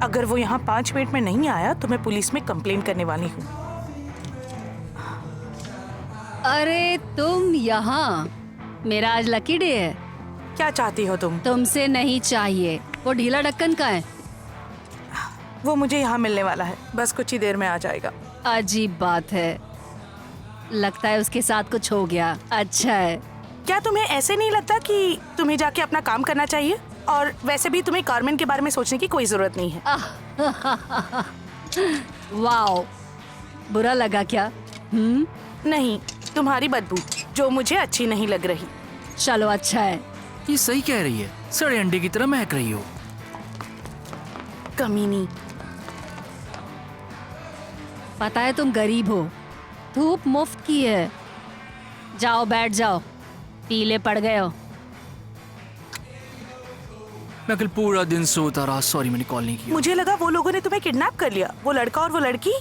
अगर वो यहाँ 5 मिनट में नहीं आया तो मैं पुलिस में कंप्लेन करने वाली हूँ। अरे तुम यहाँ, मेरा आज लकी डे है। क्या चाहती हो तुम? तुमसे नहीं चाहिए। वो ढीला ढक्कन का है। वो मुझे यहाँ मिलने वाला है, बस कुछ ही देर में आ जाएगा। अजीब बात है, लगता है उसके साथ कुछ हो गया। अच्छा है। क्या तुम्हें ऐसे नहीं लगता कि तुम्हें जाके अपना काम करना चाहिए? और वैसे भी तुम्हें कार्मेन के बारे में सोचने की कोई जरूरत नहीं है। वाओ, बुरा लगा क्या? नहीं, तुम्हारी बदबू जो मुझे अच्छी नहीं लग रही। चलो अच्छा है। ये सही कह रही है, सड़े अंडे की तरह महक रही हो। कमीनी। पता है तुम गरीब हो, धूप मुफ्त की है। जाओ बैठ जाओ, पीले पड़ गए हो। मैं कल पूरा दिन सोता रहा। सॉरी, मैंने कॉल नहीं किया। मुझे लगा वो लोगों ने तुम्हें किडनैप कर लिया। वो लड़का और वो लड़की,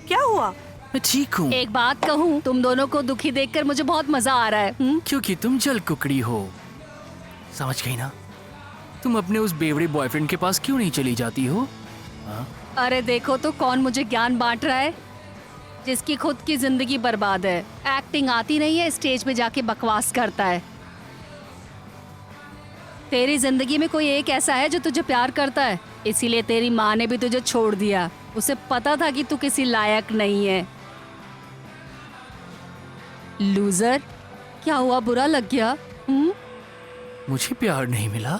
क्या हुआ? मैं ठीक हूँ। एक बात कहूँ, तुम दोनों को दुखी देखकर मुझे बहुत मजा आ रहा है। क्योंकि तुम जल कुकड़ी हो, समझ गई ना? तुम अपने उस बेवड़े बॉयफ्रेंड के पास क्यों नहीं चली जाती हो? अरे देखो तो कौन मुझे ज्ञान बांट रहा है, जिसकी खुद की जिंदगी बर्बाद है। एक्टिंग आती नहीं है, स्टेज पे जाके बकवास करता है। तेरी जिंदगी में कोई एक ऐसा है जो तुझे प्यार करता है, इसीलिए तेरी माँ ने भी तुझे छोड़ दिया। उसे पता था कि तू किसी लायक नहीं है। लूजर, क्या हुआ, बुरा लग गया? मुझे प्यार नहीं मिला?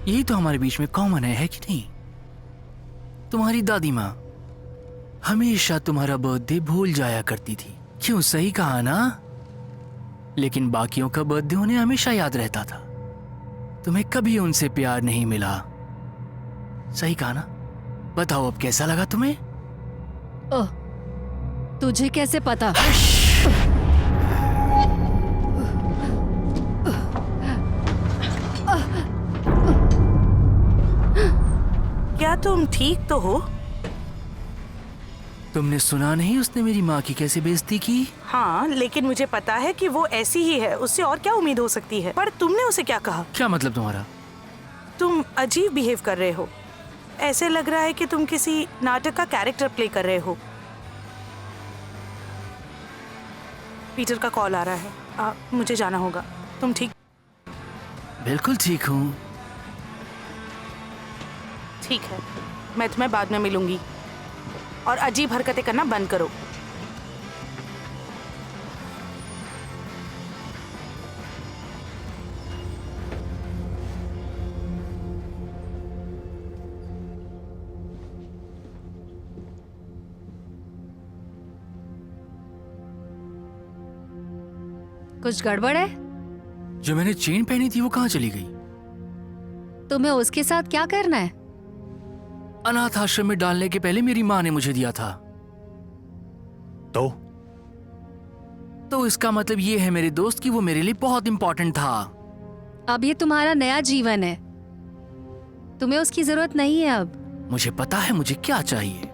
यही तो हमारे बीच में कॉमन है कि नहीं? तुम्हारी दादी माँ हमेशा तुम्हारा बर्थडे भूल जाया करती थी। क्यों, सही कहा ना? लेकिन बाकियों का बर्थडे उन्हें हमेशा याद रहता था। तुम्हें कभी उनसे प्यार नहीं मिला। सही कहा ना? बताओ अब कैसा लगा तुम्हें? ओह, तुझे कैसे पता? क्या तुम ठीक तो हो? तुमने सुना नहीं उसने मेरी माँ की कैसे बेइज्जती की? हाँ, लेकिन मुझे पता है कि वो ऐसी ही है। उससे और क्या उम्मीद हो सकती है? पर तुमने उसे क्या कहा? क्या मतलब तुम्हारा? तुम अजीब बिहेव कर रहे हो। ऐसे लग रहा है कि तुम किसी नाटक का कैरेक्टर प्ले कर रहे हो। पीटर का कॉल आ रहा है, मुझे जाना होगा। तुम ठीक? बिल्कुल ठीक हूँ। ठीक है, मैं तुम्हें बाद में मिलूंगी। और अजीब हरकतें करना बंद करो। कुछ गड़बड़ है? जो मैंने चेन पहनी थी वो कहाँ चली गई? तुम्हें उसके साथ क्या करना है? अनाथ आश्रम में डालने के पहले मेरी माँ ने मुझे दिया था। तो इसका मतलब ये है मेरे दोस्त कि वो मेरे लिए बहुत इंपॉर्टेंट था। अब ये तुम्हारा नया जीवन है, तुम्हें उसकी जरूरत नहीं है अब। मुझे पता है मुझे क्या चाहिए।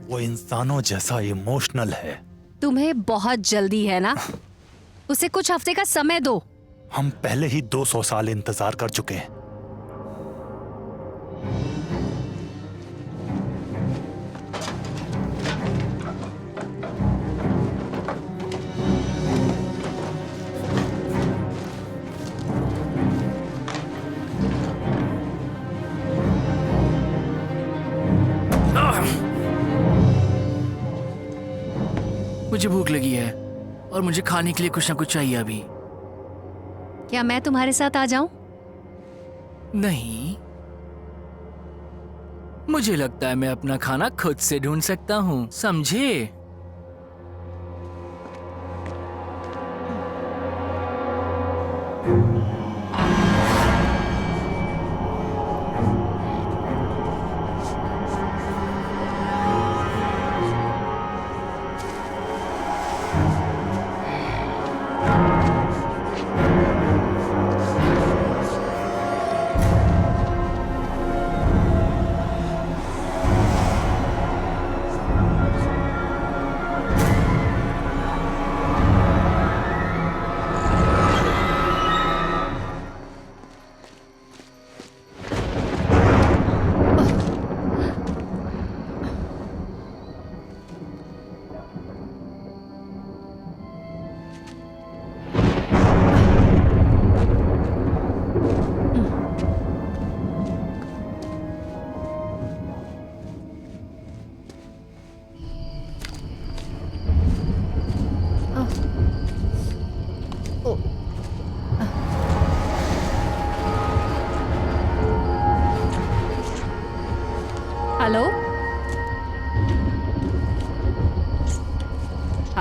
वो इंसानों जैसा इमोशनल है। तुम्हें बहुत जल्दी है ना? उसे कुछ हफ्ते का समय दो। हम पहले ही 200 साल इंतजार कर चुके हैं। मुझे भूख लगी है और मुझे खाने के लिए कुछ ना कुछ चाहिए अभी। क्या मैं तुम्हारे साथ आ जाऊं? नहीं, मुझे लगता है मैं अपना खाना खुद से ढूंढ सकता हूँ, समझे?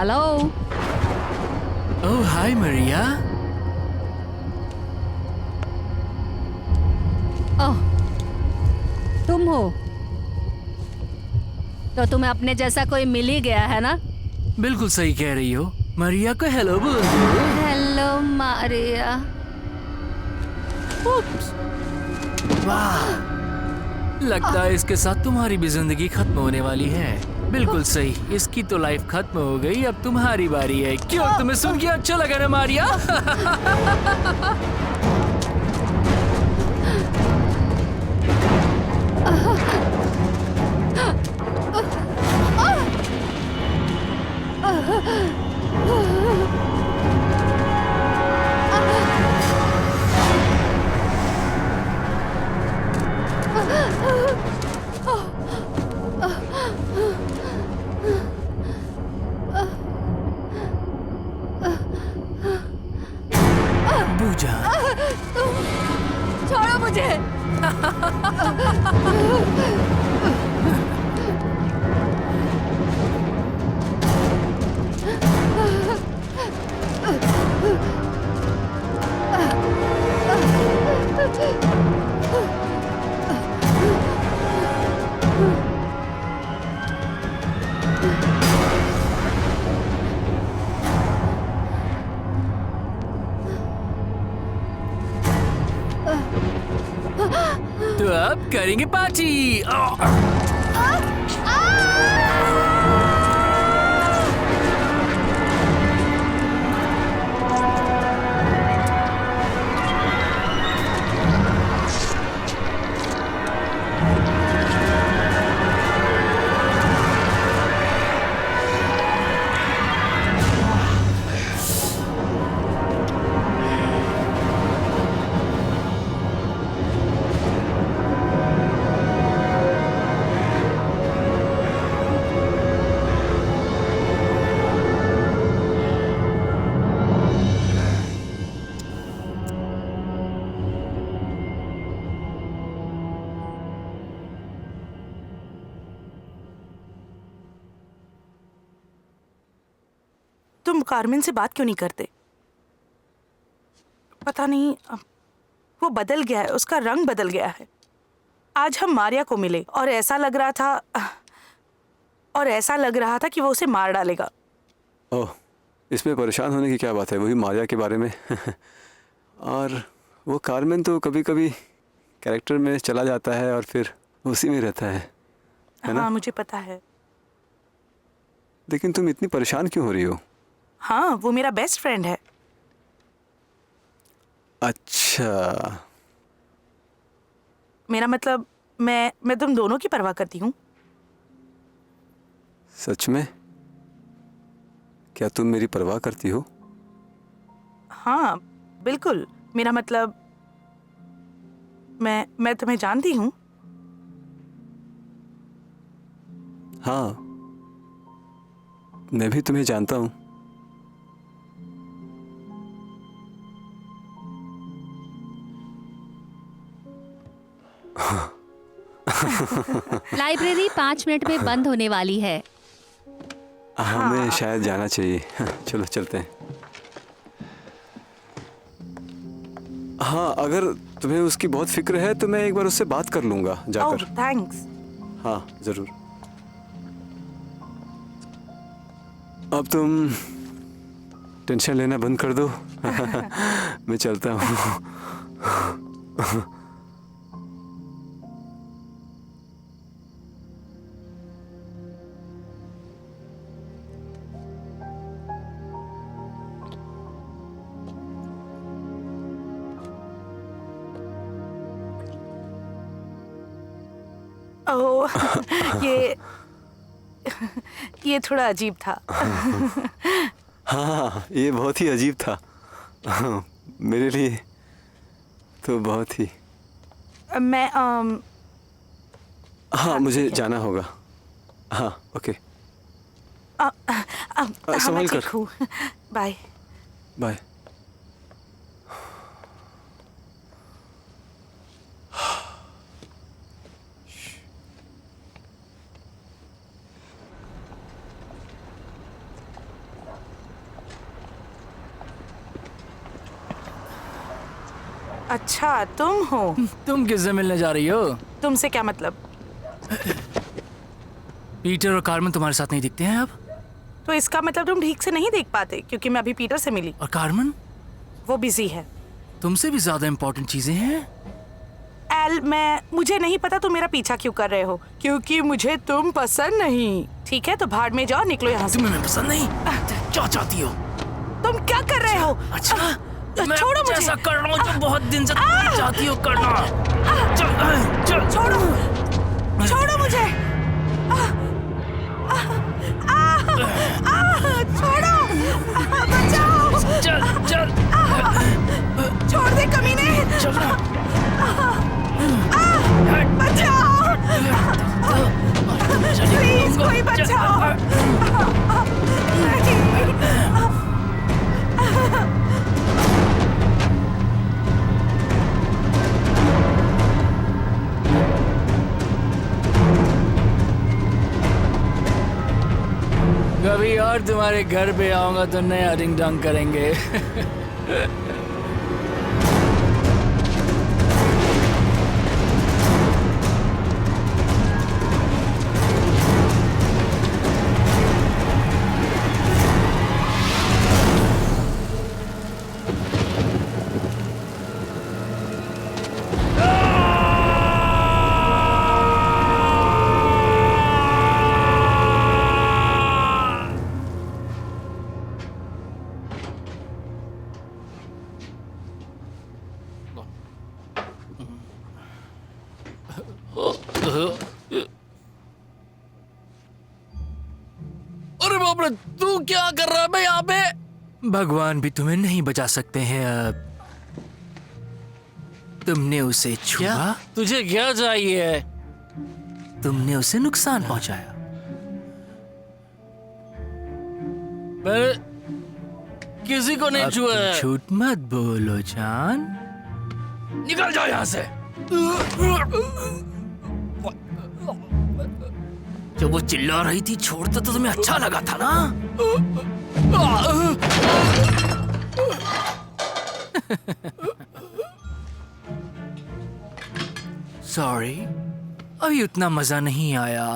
हेलो। ओह हाय मरिया। ओह, तुम हो तो तुम्हें अपने जैसा कोई मिल ही गया है ना। बिल्कुल सही कह रही हो। मरिया को हेलो बोल दो। हेलो मारिया। वाह, लगता है इसके साथ तुम्हारी भी जिंदगी खत्म होने वाली है। बिल्कुल सही, इसकी तो लाइफ खत्म हो गई, अब तुम्हारी बारी है। क्यों, तुम्हें सुन के अच्छा लगा ना मारिया? बूझा। छोड़ो मुझे। तो अब करेंगे पार्टी। तुम कारमेन से बात क्यों नहीं करते? पता नहीं, वो बदल गया है, उसका रंग बदल गया है। आज हम मारिया को मिले और ऐसा लग रहा था कि वो उसे मार डालेगा। ओह, इसमें परेशान होने की क्या बात है, वही मारिया के बारे में। और वो कारमेन तो कभी कभी कैरेक्टर में चला जाता है और फिर उसी में रहता है ना? हाँ, मुझे पता है। लेकिन तुम इतनी परेशान क्यों हो रही हो? हाँ, वो मेरा बेस्ट फ्रेंड है। अच्छा, मेरा मतलब मैं तुम दोनों की परवाह करती हूँ। सच में? क्या तुम मेरी परवाह करती हो? हाँ बिल्कुल, मेरा मतलब मैं तुम्हें जानती हूँ। हाँ, मैं भी तुम्हें जानता हूँ। लाइब्रेरी 5 मिनट में बंद होने वाली है। हमें शायद जाना चाहिए। चलो चलते हैं। हाँ, अगर तुम्हें उसकी बहुत फिक्र है तो मैं एक बार उससे बात कर लूंगा जाकर। ओह थैंक्स। हाँ जरूर। अब तुम टेंशन लेना बंद कर दो। मैं चलता हूँ। ओह ये थोड़ा अजीब था। हाँ, ये बहुत ही अजीब था। मेरे लिए तो बहुत ही। मैं हाँ, मुझे जाना होगा। हाँ ओके। संभाल मैं कर। ठीक हूँ। बाय। बाय। अच्छा तुम हो। तुम किससे मिलने जा रही हो? तुमसे क्या मतलब? पीटर और कार्मेन तुम्हारे साथ नहीं दिखते हैं अब? तो इसका मतलब तुम ठीक से नहीं देख पाते क्योंकि मैं अभी पीटर से मिली। और कार्मेन? वो बिजी है। तुमसे भी ज्यादा इम्पोर्टेंट चीजें हैं। एल, मुझे नहीं पता तुम मेरा पीछा क्यों कर रहे हो, क्योंकि मुझे तुम पसंद नहीं। ठीक है तो भाड़ में जाओ, निकलो यहाँ से। तुम्हें मैं पसंद नहीं? क्या चाहती हो? तुम क्या कर रहे हो? अच्छा मैं छोड़ो कुछ मुझे। ऐसा कर रहा हूँ जो बहुत दिन से तुम चाहती हो करना। चल चल छोड़ो, छोड़ो मुझे। छोड़ो, बचाओ। चल चल छोड़ दे कमीने। चल बचाओ, प्लीज कोई बचाओ। कभी और तुम्हारे घर पे आऊंगा तो नया रिंग डंग करेंगे। अरे बाप रे, तू क्या कर रहा है बे यहाँ पे? भगवान भी तुम्हें नहीं बचा सकते हैं अब। तुमने उसे छुआ? तुझे क्या चाहिए? तुमने उसे नुकसान पहुंचाया। मैं किसी को नहीं छुआ है। झूठ मत बोलो जान। निकल जाओ यहाँ से। जब वो चिल्ला रही थी छोड़ता तो तुम्हें अच्छा लगा था ना? सॉरी, अभी उतना मजा नहीं आया।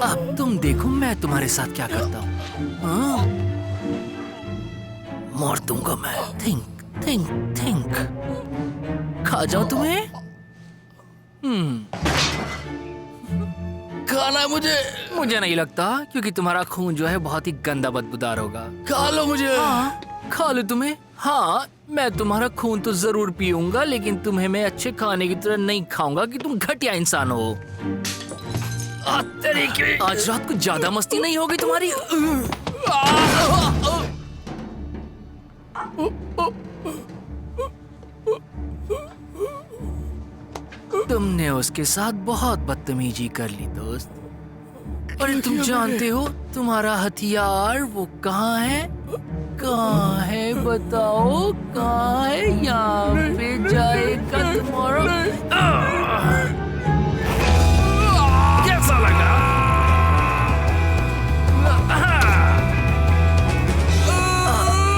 अब तुम देखो मैं तुम्हारे साथ क्या करता हूँ। मार दूंगा मैं। Think think think. खा जाओ तुम्हें। खाना मुझे नहीं लगता, क्योंकि तुम्हारा खून जो है बहुत ही गंदा बदबूदार होगा। खा लो मुझे। हाँ, खा लो तुम्हें। हाँ, मैं तुम्हारा खून तो जरूर पीऊंगा, लेकिन तुम्हें मैं अच्छे खाने की तरह नहीं खाऊंगा कि तुम घटिया इंसान हो। आज रात को ज्यादा मस्ती नहीं होगी तुम्हारी। तुमने उसके साथ बहुत बदतमीजी कर ली दोस्त। और तुम जानते हो तुम्हारा हथियार वो कहाँ है? कहाँ है बताओ, कहाँ है? यहाँ पे जाएगा तुम्हारा। कैसा लगा?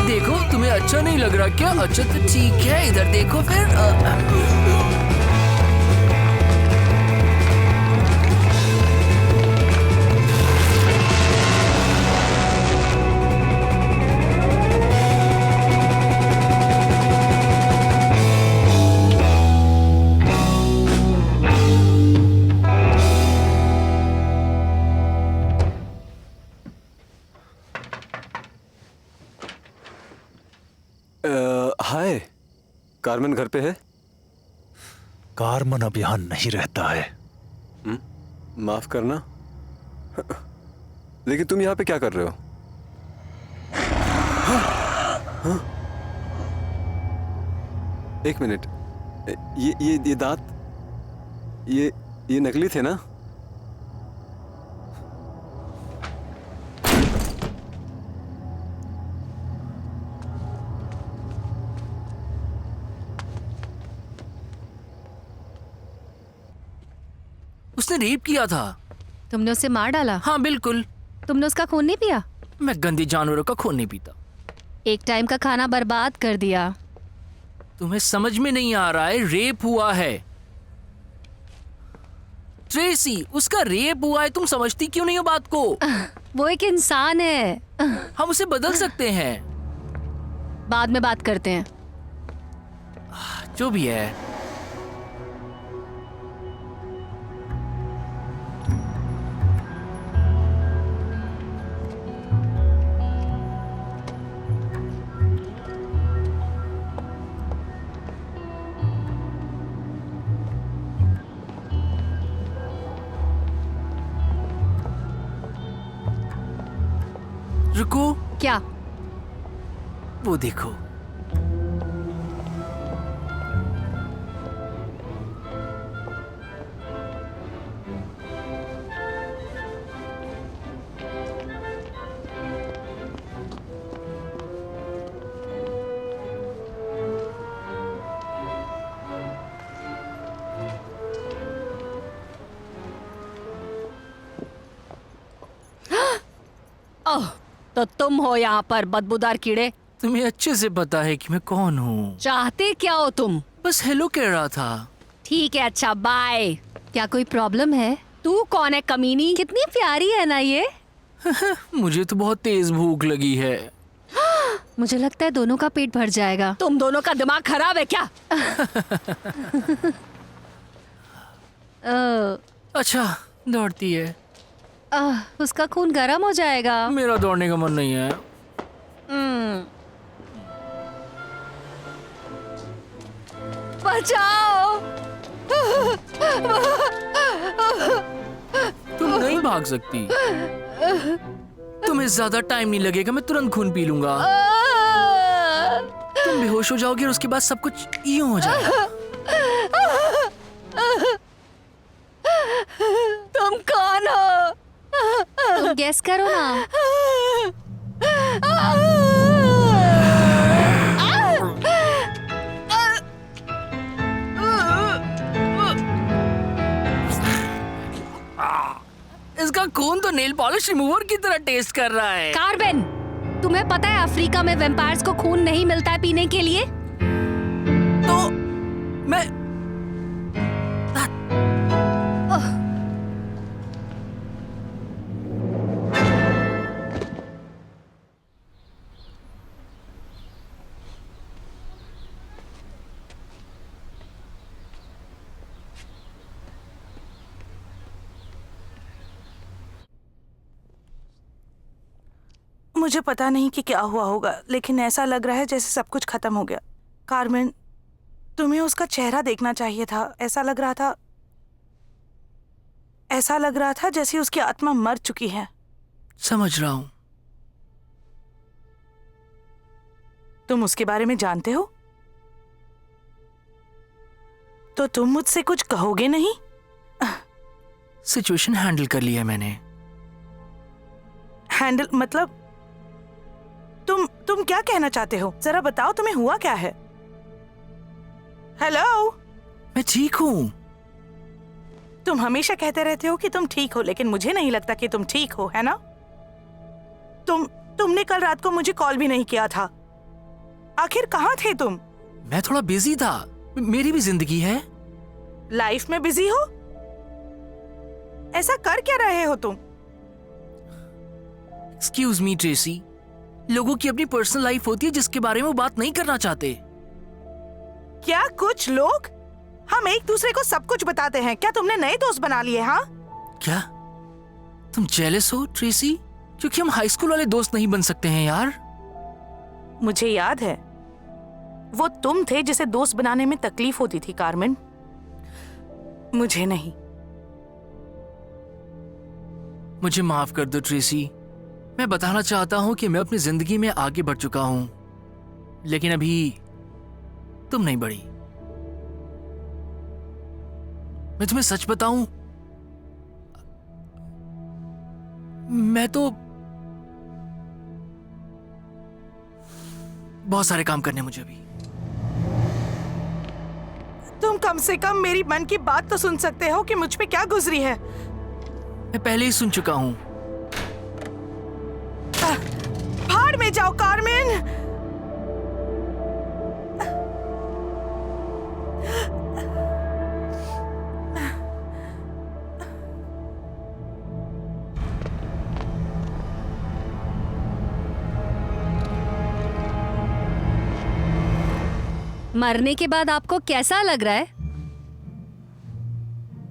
देखो तुम्हें अच्छा नहीं लग रहा क्या? अच्छा तो ठीक है, इधर देखो फिर। हाय, कार्मेन घर पे है? कार्मन अब यहाँ नहीं रहता है। माफ करना, लेकिन तुम यहाँ पे क्या कर रहे हो? हाँ? एक मिनट, ये दांत ये नकली थे ना? उसने रेप किया था। तुमने उसे मार डाला? हाँ बिल्कुल। तुमने उसका खून नहीं पिया? मैं गंदे जानवरों का खून नहीं पीता। एक टाइम का खाना बर्बाद कर दिया। तुम्हें समझ में नहीं आ रहा है, रेप हुआ है ट्रेसी, उसका रेप हुआ है। तुम समझती क्यों नहीं हो बात को? वो एक इंसान है। हम उसे बदल सकते हैं। बाद में बात करते हैं। जो भी है। रुको, क्या? वो देखो। ओह, तो तुम हो यहाँ पर बदबूदार कीड़े। तुम्हें अच्छे से पता है कि मैं कौन हूँ। चाहते क्या हो तुम? बस हेलो कह रहा था। ठीक है, अच्छा बाय। क्या कोई प्रॉब्लम है? तू कौन है कमीनी? कितनी प्यारी है ना ये। मुझे तो बहुत तेज भूख लगी है। मुझे लगता है दोनों का पेट भर जाएगा। तुम दोनों का दिमाग खराब है क्या? अच्छा, दौड़ती है। उसका खून गर्म हो जाएगा। मेरा दौड़ने का मन नहीं है। बचाओ। तुम नहीं भाग सकती। तुम्हें ज्यादा टाइम नहीं लगेगा, मैं तुरंत खून पी लूंगा। तुम बेहोश हो जाओगे और उसके बाद सब कुछ यूं हो जाएगा। तुम कौन हो? तुम गेस करो ना। इसका खून तो नेल पॉलिश रिमूवर की तरह टेस्ट कर रहा है। कार्बन, तुम्हें पता है अफ्रीका में वेम्पायर्स को खून नहीं मिलता है पीने के लिए? तो मैं मुझे पता नहीं कि क्या हुआ होगा, लेकिन ऐसा लग रहा है जैसे सब कुछ खत्म हो गया। कार्मेन, तुम्हें उसका चेहरा देखना चाहिए था। ऐसा लग रहा था जैसे उसकी आत्मा मर चुकी है। समझ रहा हूं। तुम उसके बारे में जानते हो? तो तुम मुझसे कुछ कहोगे नहीं? सिचुएशन हैंडल कर लिया मैंने। हैंडल मतलब? तुम क्या कहना चाहते हो? जरा बताओ, तुम्हें हुआ क्या है? हेलो? मैं ठीक हूं। तुम हमेशा कहते रहते हो कि तुम ठीक हो, लेकिन मुझे नहीं लगता कि तुम ठीक हो, है ना? तुमने कल रात को मुझे कॉल भी नहीं किया था। आखिर कहाँ थे तुम? मैं थोड़ा बिजी था। मेरी भी जिंदगी है। लाइफ में बिजी हो? ऐसा कर क्या रहे हो तुम? एक्सक्यूज मी ट्रेसी, लोगों की अपनी पर्सनल लाइफ होती है जिसके बारे में वो बात नहीं करना चाहते। क्या कुछ लोग? हम एक दूसरे को सब कुछ बताते हैं। क्या तुमने नए दोस्त बना लिए? हाँ? क्या तुम जेलस हो ट्रेसी? क्योंकि हम हाई स्कूल वाले दोस्त नहीं बन सकते हैं यार। मुझे याद है, वो तुम थे जिसे दोस्त बनाने में तकलीफ होती थी कार्मेन, मुझे नहीं। मुझे माफ कर दो ट्रेसी। मैं बताना चाहता हूं कि मैं अपनी जिंदगी में आगे बढ़ चुका हूं, लेकिन अभी तुम नहीं बढ़ी। मैं तुम्हें सच बताऊं, मैं तो बहुत सारे काम करने मुझे अभी। तुम कम से कम मेरी मन की बात तो सुन सकते हो कि मुझ पे क्या गुजरी है। मैं पहले ही सुन चुका हूं। भाड़ में जाओ कार्मेन। मरने के बाद आपको कैसा लग रहा है?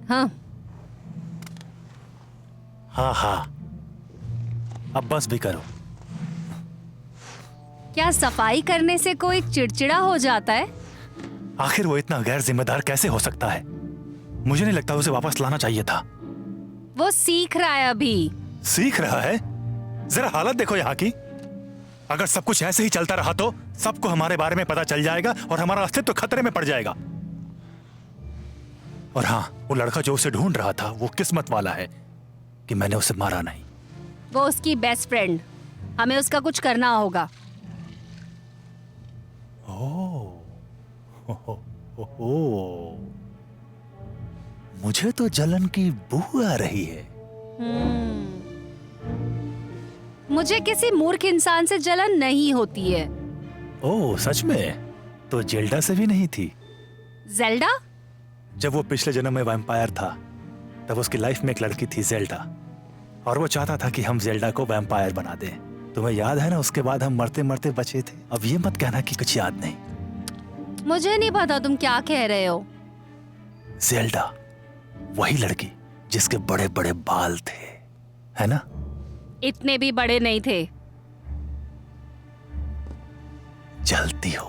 हाँ, हाँ हाँ, अब बस भी करो। क्या सफाई करने से कोई चिड़चिड़ा हो जाता है? आखिर वो इतना गैर जिम्मेदार कैसे हो सकता है? मुझे नहीं लगता उसे वापस लाना चाहिए था। वो सीख रहा है अभी। सीख रहा है? जरा हालत देखो यहाँ की। अगर सब कुछ ऐसे ही चलता रहा तो सबको हमारे बारे में पता चल जाएगा और हमारा अस्तित्व खतरे में पड़ जाएगा। और हाँ, वो लड़का जो उसे ढूंढ रहा था वो किस्मत वाला है कि मैंने उसे मारा नहीं। वो उसकी बेस्ट फ्रेंड, हमें उसका कुछ करना होगा। ओह, मुझे तो जलन की बू आ रही है। मुझे किसी मूर्ख इंसान से जलन नहीं होती है। ओह सच में? तो जेल्डा से भी नहीं थी? जेल्डा? जब वो पिछले जन्म में वैम्पायर था तब उसकी लाइफ में एक लड़की थी जेल्डा, और वो चाहता था कि हम जेल्डा को वैम्पायर बना दें। तुम्हें याद है ना, उसके बाद हम मरते मरते बचे थे। अब ये मत कहना कि कुछ याद नहीं। मुझे नहीं पता तुम क्या कह रहे हो। जेल्डा वही लड़की जिसके बड़े बड़े बाल थे, है ना? इतने भी बड़े नहीं थे। जलती हो।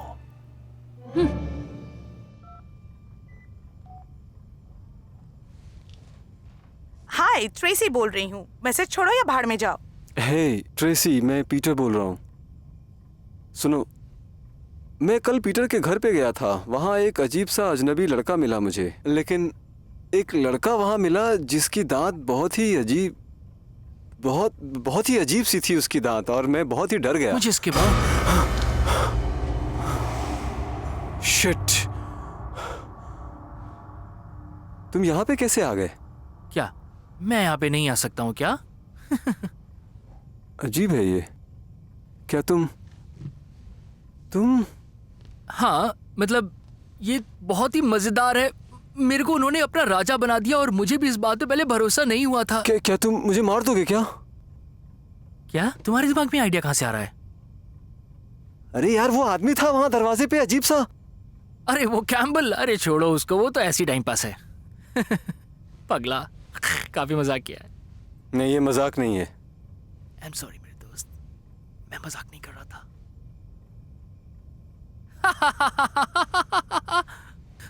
हाय, ट्रेसी बोल रही हूँ। मैसेज छोड़ो या भाड़ में जाओ। हे ट्रेसी, मैं पीटर बोल रहा हूँ। सुनो, मैं कल पीटर के घर पे गया था। वहाँ एक अजीब सा अजनबी लड़का मिला मुझे, लेकिन एक लड़का वहाँ मिला जिसकी दांत बहुत ही अजीब सी थी उसकी दांत, और मैं बहुत ही डर गया। मुझे इसके बाद शिट, तुम यहाँ पे कैसे आ गए? क्या मैं यहाँ पे नहीं आ सकता हूँ क्या? अजीब है ये। क्या तुम हाँ, मतलब ये बहुत ही मजेदार है। मेरे को उन्होंने अपना राजा बना दिया और मुझे भी इस बात पे पहले भरोसा नहीं हुआ था। क्या तुम मुझे मार दोगे क्या? क्या तुम्हारे दिमाग में आइडिया कहाँ से आ रहा है? अरे यार, वो आदमी था वहां दरवाजे पे, अजीब सा। अरे वो कैम्बल, अरे छोड़ो उसको, वो तो ऐसी टाइम पास है। पगला, काफी मजाक किया है। नहीं, ये मजाक नहीं है। आई एम सॉरी मेरे दोस्त, मैं मजाक नहीं कर रहा था।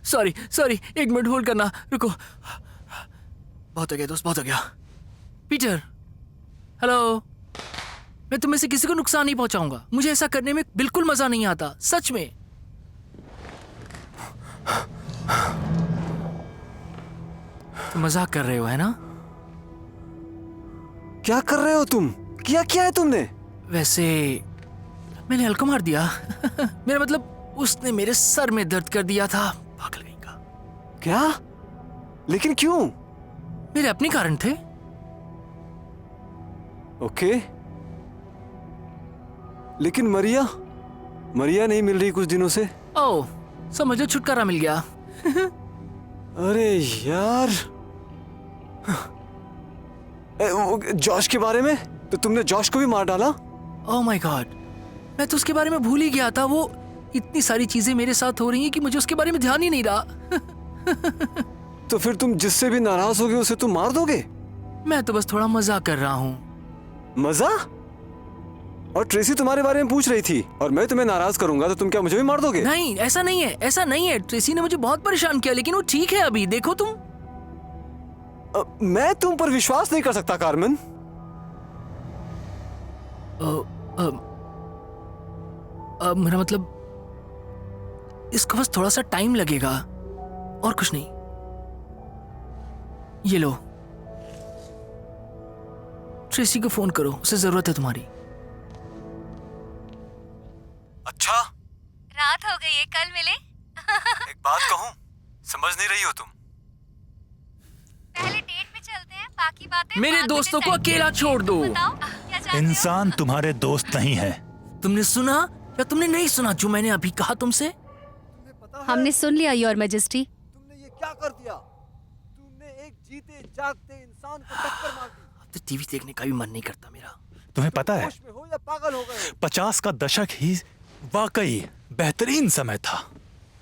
सॉरी, एक मिनट होल्ड करना, रुको। बहुत हो गया दोस्त, बहुत हो गया। Peter, hello. मैं तुम्हें से किसी को नुकसान नहीं पहुंचाऊंगा। मुझे ऐसा करने में बिल्कुल मजा नहीं आता, सच में। तुम मजाक कर रहे हो, है ना? क्या कर रहे हो तुम? क्या है तुमने? वैसे मैंने हल्का मार दिया। मेरा मतलब उसने मेरे सर में दर्द कर दिया था। पागल कहीं का। क्या? लेकिन क्यों? मेरे अपने कारण थे। ओके, लेकिन मरिया नहीं मिल रही कुछ दिनों से। ओह, समझ लो छुटकारा मिल गया। अरे यार, जॉश के बारे में? तो तुमने जॉश को भी मार डाला? ओह माय गॉड, मैं तो उसके बारे में भूल ही गया था। वो इतनी सारी चीजें मेरे साथ हो रही हैं कि मुझे उसके बारे में ध्यान ही नहीं रहा। तो फिर तुम जिससे भी नाराज होगे उसे तुम मार दोगे? मैं तो बस थोड़ा मजाक कर रहा हूँ। मजा? और ट्रेसी तुम्हारे बारे में पूछ रही थी और मैं तुम्हें नाराज करूंगा तो तुम क्या मुझे भी मार दोगे? नहीं, ऐसा नहीं है। ट्रेसी ने मुझे बहुत परेशान किया, लेकिन वो ठीक है अभी। देखो तुम। मैं तुम पर विश्वास नहीं कर सकता कार्मेन। मेरा मतलब इसको बस थोड़ा सा टाइम लगेगा और कुछ नहीं। ये लो, ट्रेसी को फोन करो, उसे जरूरत है तुम्हारी। अच्छा, रात हो गई है, कल मिले। एक बात कहूँ, समझ नहीं रही हो तुम। पहले डेट पे चलते हैं, बाकी बातें मेरे बाद में दोस्तों को decide अकेला करेंगे। छोड़ दो। बताओ, क्या चाहते हो? इंसान तुम्हारे दोस्त नहीं है। तुमने सुना या तुमने नहीं सुना जो मैंने अभी कहा तुमसे? हमने सुन लिया, योर मैजेस्टी। तुमने ये क्या कर दिया? तुमने एक जीते जागते इंसान को टक्कर मार दी। अब तो टीवी देखने का भी मन नहीं करता मेरा। तुम्हें पता है, होश में हो या पागल हो गए? 50 का दशक ही वाकई बेहतरीन समय था।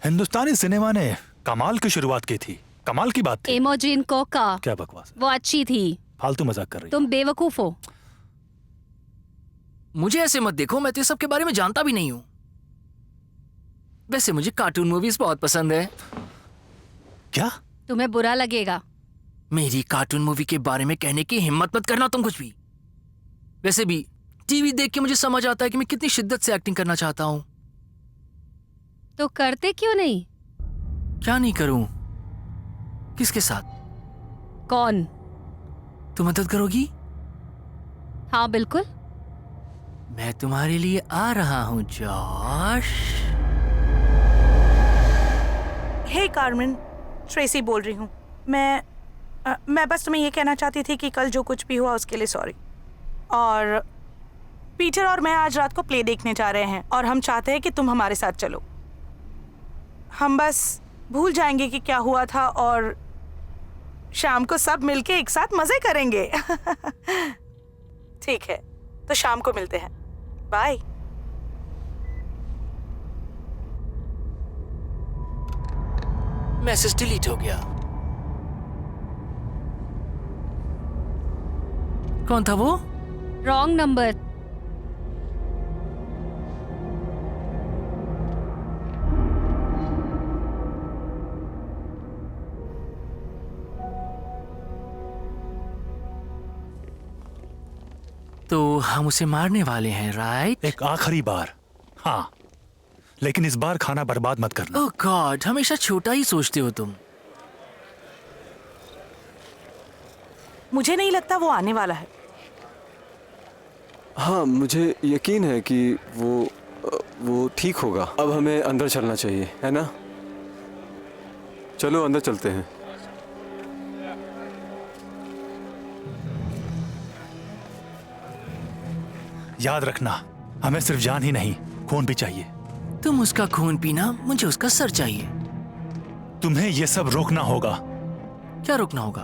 हिंदुस्तानी सिनेमा ने कमाल की शुरुआत की थी। कमाल की बात थी। इमोजिन कोका, क्या बकवास है? वो अच्छी थी। फालतू मजाक कर रही तुम बेवकूफ हो। मुझे ऐसे मत देखो, मैं तो इस सब के बारे में जानता भी नहीं हूँ। वैसे मुझे कार्टून मूवीज बहुत पसंद है। क्या? तुम्हें बुरा लगेगा। मेरी कार्टून मूवी के बारे में कहने की हिम्मत मत करना तुम कुछ भी। वैसे भी टीवी देख के मुझे समझ आता है कि मैं कितनी शिद्दत से एक्टिंग करना चाहता हूँ। तो करते क्यों नहीं? क्या नहीं करूं? किसके साथ? कौन? तू मदद करोगी? हाँ बिल्कुल। मैं तुम्हारे लिए आ रहा हूँ जॉश। हे कार्मेन, ट्रेसी बोल रही हूँ। मैं बस तुम्हें ये कहना चाहती थी कि कल जो कुछ भी हुआ उसके लिए सॉरी। और पीटर और मैं आज रात को प्ले देखने जा रहे हैं और हम चाहते हैं कि तुम हमारे साथ चलो। हम बस भूल जाएंगे कि क्या हुआ था और शाम को सब मिलके एक साथ मजे करेंगे। ठीक है, तो शाम को मिलते हैं। बाय। मैसेज डिलीट हो गया। कौन था वो? Wrong number. तो हम उसे मारने वाले हैं, राइट? एक आखिरी बार। हाँ, लेकिन इस बार खाना बर्बाद मत करना। ओह गॉड, हमेशा छोटा ही सोचते हो तुम। मुझे नहीं लगता वो आने वाला है। हाँ, मुझे यकीन है कि वो ठीक होगा। अब हमें अंदर चलना चाहिए, है ना? चलो अंदर चलते हैं। याद रखना, हमें सिर्फ जान ही नहीं, खून भी चाहिए। तुम उसका खून पीना, मुझे उसका सर चाहिए। तुम्हें ये सब रोकना होगा। क्या रोकना होगा?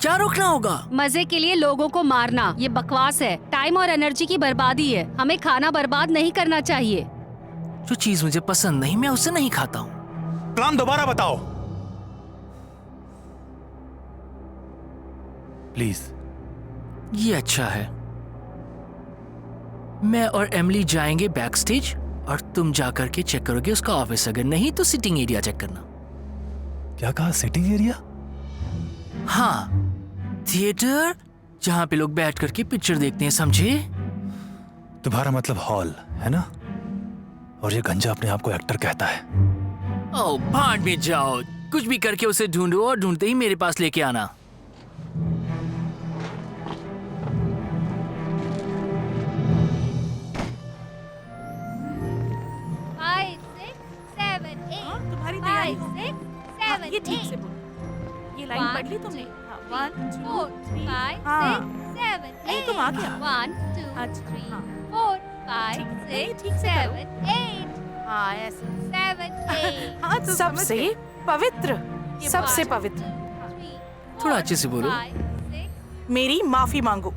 क्या रोकना होगा? मजे के लिए लोगों को मारना ये बकवास है। टाइम और एनर्जी की बर्बादी है। हमें खाना बर्बाद नहीं करना चाहिए। जो चीज मुझे पसंद नहीं, मैं उसे नहीं खाता हूँ। प्लान दोबारा बताओ प्लीज। ये अच्छा है। मैं और एमिली जाएंगे बैक स्टेज और तुम जाकर के चेक करोगे उसका ऑफिस। अगर नहीं तो सिटिंग एरिया चेक करना। क्या कहा? Sitting area? हाँ, थिएटर जहाँ पे लोग बैठ करके पिक्चर देखते हैं, समझे? तुम्हारा मतलब हॉल है ना? और ये गंजा अपने आप को एक्टर कहता है। ओह भाड़ में जाओ, कुछ भी करके उसे ढूंढो और ढूंढते ही मेरे पास लेके आना। तुम्हारी तैयारी हो गई? हाँ, ये ठीक से बोलो। ये लाइन पढ़ ली तुमने? हाँ, 1 2 3। हाँ, नहीं तुम आ गया। 1 2 अच्छा, 3 हाँ। 4 ठीक 5 है, ये 6 ठीक से करो। 7 8 हाँ, ऐसे। 7 8 हाँ, तो सबसे पवित्र, सबसे पवित्र। थोड़ा अच्छे से बोलो। मेरी माफी मांगो,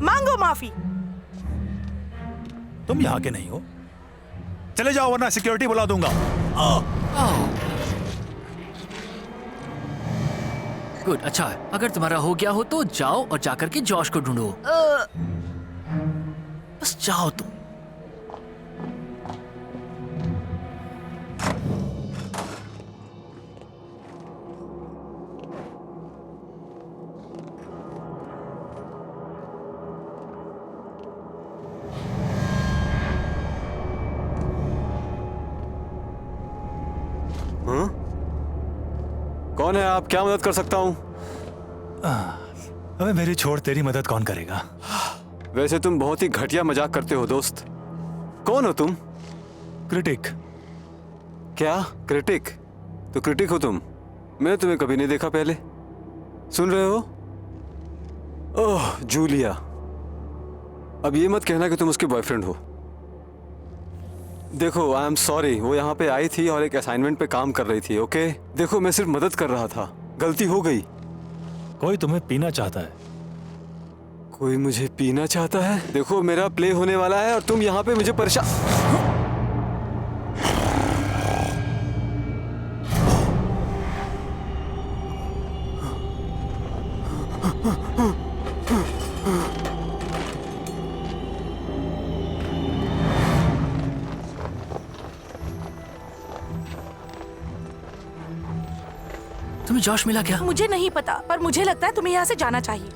मांगो माफी। तुम यहाँ के नहीं हो, चले जाओ वरना सिक्योरिटी बुला दूंगा। गुड, अच्छा है। अगर तुम्हारा हो गया हो तो जाओ और जाकर के जॉश को ढूंढो। बस जाओ तुम। हाँ? कौन है आप? क्या मदद कर सकता हूँ? अबे मेरी छोड़, तेरी मदद कौन करेगा? वैसे तुम बहुत ही घटिया मजाक करते हो दोस्त। कौन हो तुम? क्रिटिक। क्या क्रिटिक? तो क्रिटिक हो तुम? मैंने तुम्हें कभी नहीं देखा पहले। सुन रहे हो? ओह जूलिया, अब ये मत कहना कि तुम उसके बॉयफ्रेंड हो। देखो आई एम सॉरी, वो यहाँ पे आई थी और एक असाइनमेंट पे काम कर रही थी। ओके देखो, मैं सिर्फ मदद कर रहा था, गलती हो गई। कोई तुम्हें पीना चाहता है। कोई मुझे पीना चाहता है? देखो मेरा प्ले होने वाला है और तुम यहाँ पे मुझे परेशान। तुम्हें जोश मिला क्या? मुझे नहीं पता, पर मुझे लगता है तुम्हें यहाँ से जाना चाहिए।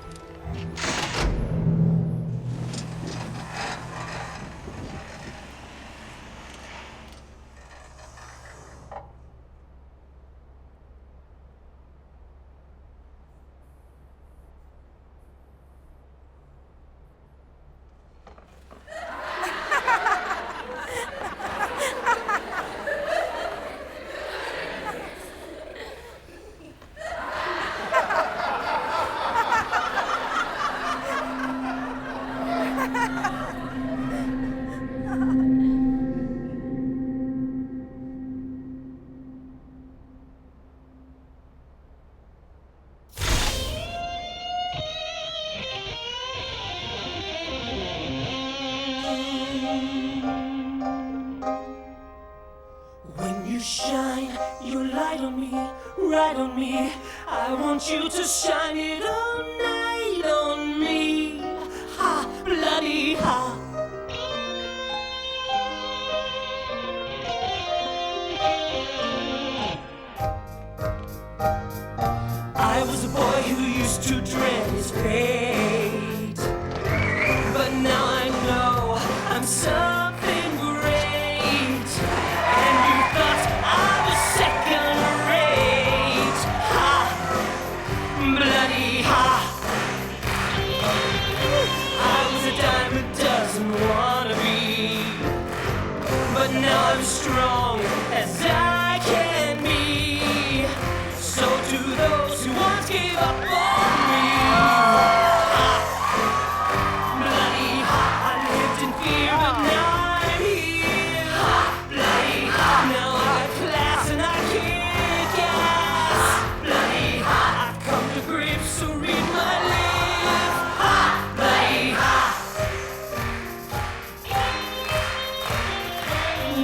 When you shine your light on me, right on me. I want you to shine it all night on me. Ha, bloody ha. I was a boy who used to dread his fate, but now I know I'm something great. And you thought I was second rate. Ha, bloody ha. I was a dime a dozen wannabe, but now I'm strong as I can be. So do those who once gave up on me. Ha, bloody ha. I lived in fear, but now I'm here. Ha, bloody ha. Now I got class and I kick ass. Bloody ha. I've come to grips, so read my lips. Ha, bloody ha.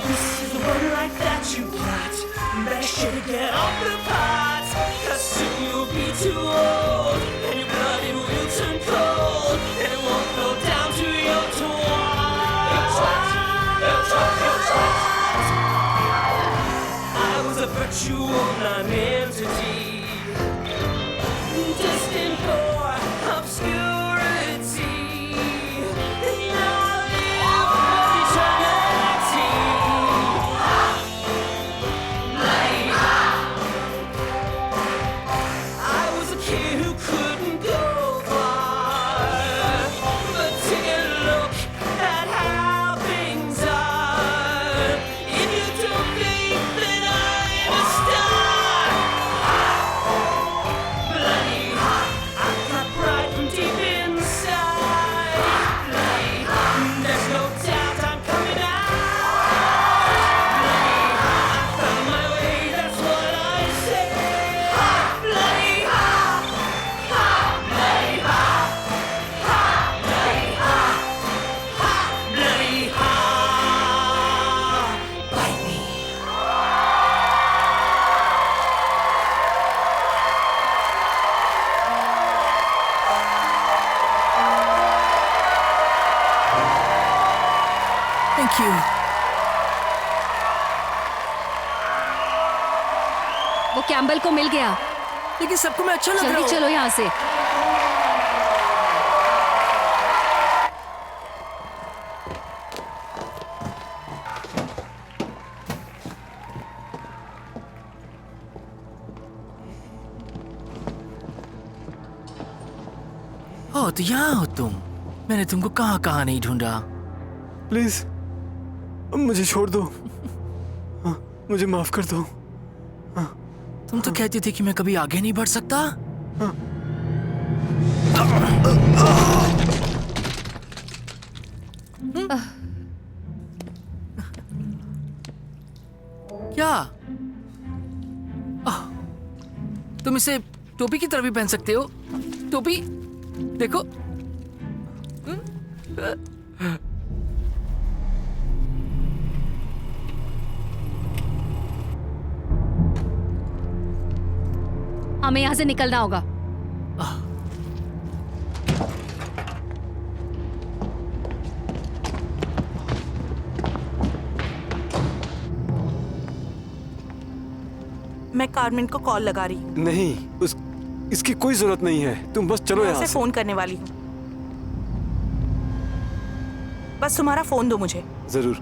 This is the one like that you got. Better shit get off the pot, 'cause soon you'll be too old, and your blood it will turn cold, and it won't go down to your twat. I was a virtual non-entity, destined for obscurity. And now I live for eternity. I was a kid who couldn't go far, but take a look at how things are. If you don't think that I am a star, bloody I've got pride from deep inside. Bloody there's no doubt I'm coming out. Bloody I found my way, that's what I say. Bloody ha, bloody ha, bloody ha, bloody ha, bite me. Thank you. वो Campbell को मिल गया। लेकिन सबको मैं अच्छा लग रहा जल्दी हूँ। चलो यहाँ से। ओ तो यहाँ हो तुम। मैंने तुमको कहाँ कहाँ नहीं ढूंढा। प्लीज मुझे छोड़ दो। हाँ, मुझे माफ कर दो। तुम तो कहती थी कि मैं कभी आगे नहीं बढ़ सकता। क्या? तुम इसे टोपी की तरह भी पहन सकते हो। टोपी देखो। हमें यहाँ से निकलना होगा। मैं कार्मेन को कॉल लगा रही हूँ। नहीं, इसकी कोई जरूरत नहीं है, तुम बस चलो मैं यहाँ उसे से। फोन करने वाली हूँ। बस तुम्हारा फोन दो मुझे। जरूर।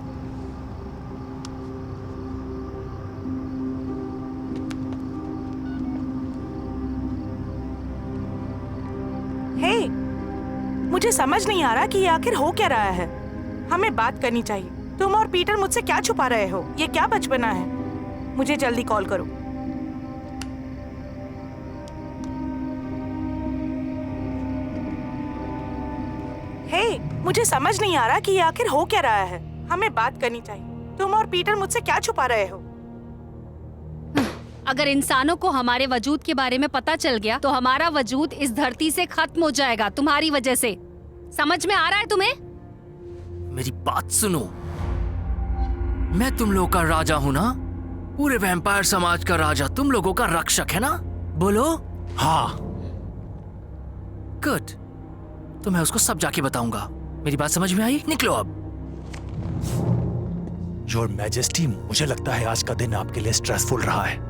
हे, मुझे समझ नहीं आ रहा कि ये आखिर हो क्या रहा है। हमें बात करनी चाहिए। तुम और पीटर मुझसे क्या छुपा रहे हो? ये क्या बचपना है? मुझे जल्दी कॉल करो। हे, मुझे समझ नहीं आ रहा कि ये आखिर हो क्या रहा है। हमें बात करनी चाहिए। तुम और पीटर मुझसे क्या छुपा रहे हो? अगर इंसानों को हमारे वजूद के बारे में पता चल गया तो हमारा वजूद इस धरती से खत्म हो जाएगा, तुम्हारी वजह से। समझ में आ रहा है तुम्हें? मेरी बात सुनो, मैं तुम लोगों का राजा हूं ना, पूरे वैम्पायर समाज का राजा, तुम लोगों का रक्षक, है ना? बोलो। हाँ। गुड, तो मैं उसको सब जाके बताऊंगा। मेरी बात समझ में आई? निकलो अब। योर मैजेस्टी, मुझे लगता है आज का दिन आपके लिए स्ट्रेसफुल रहा है,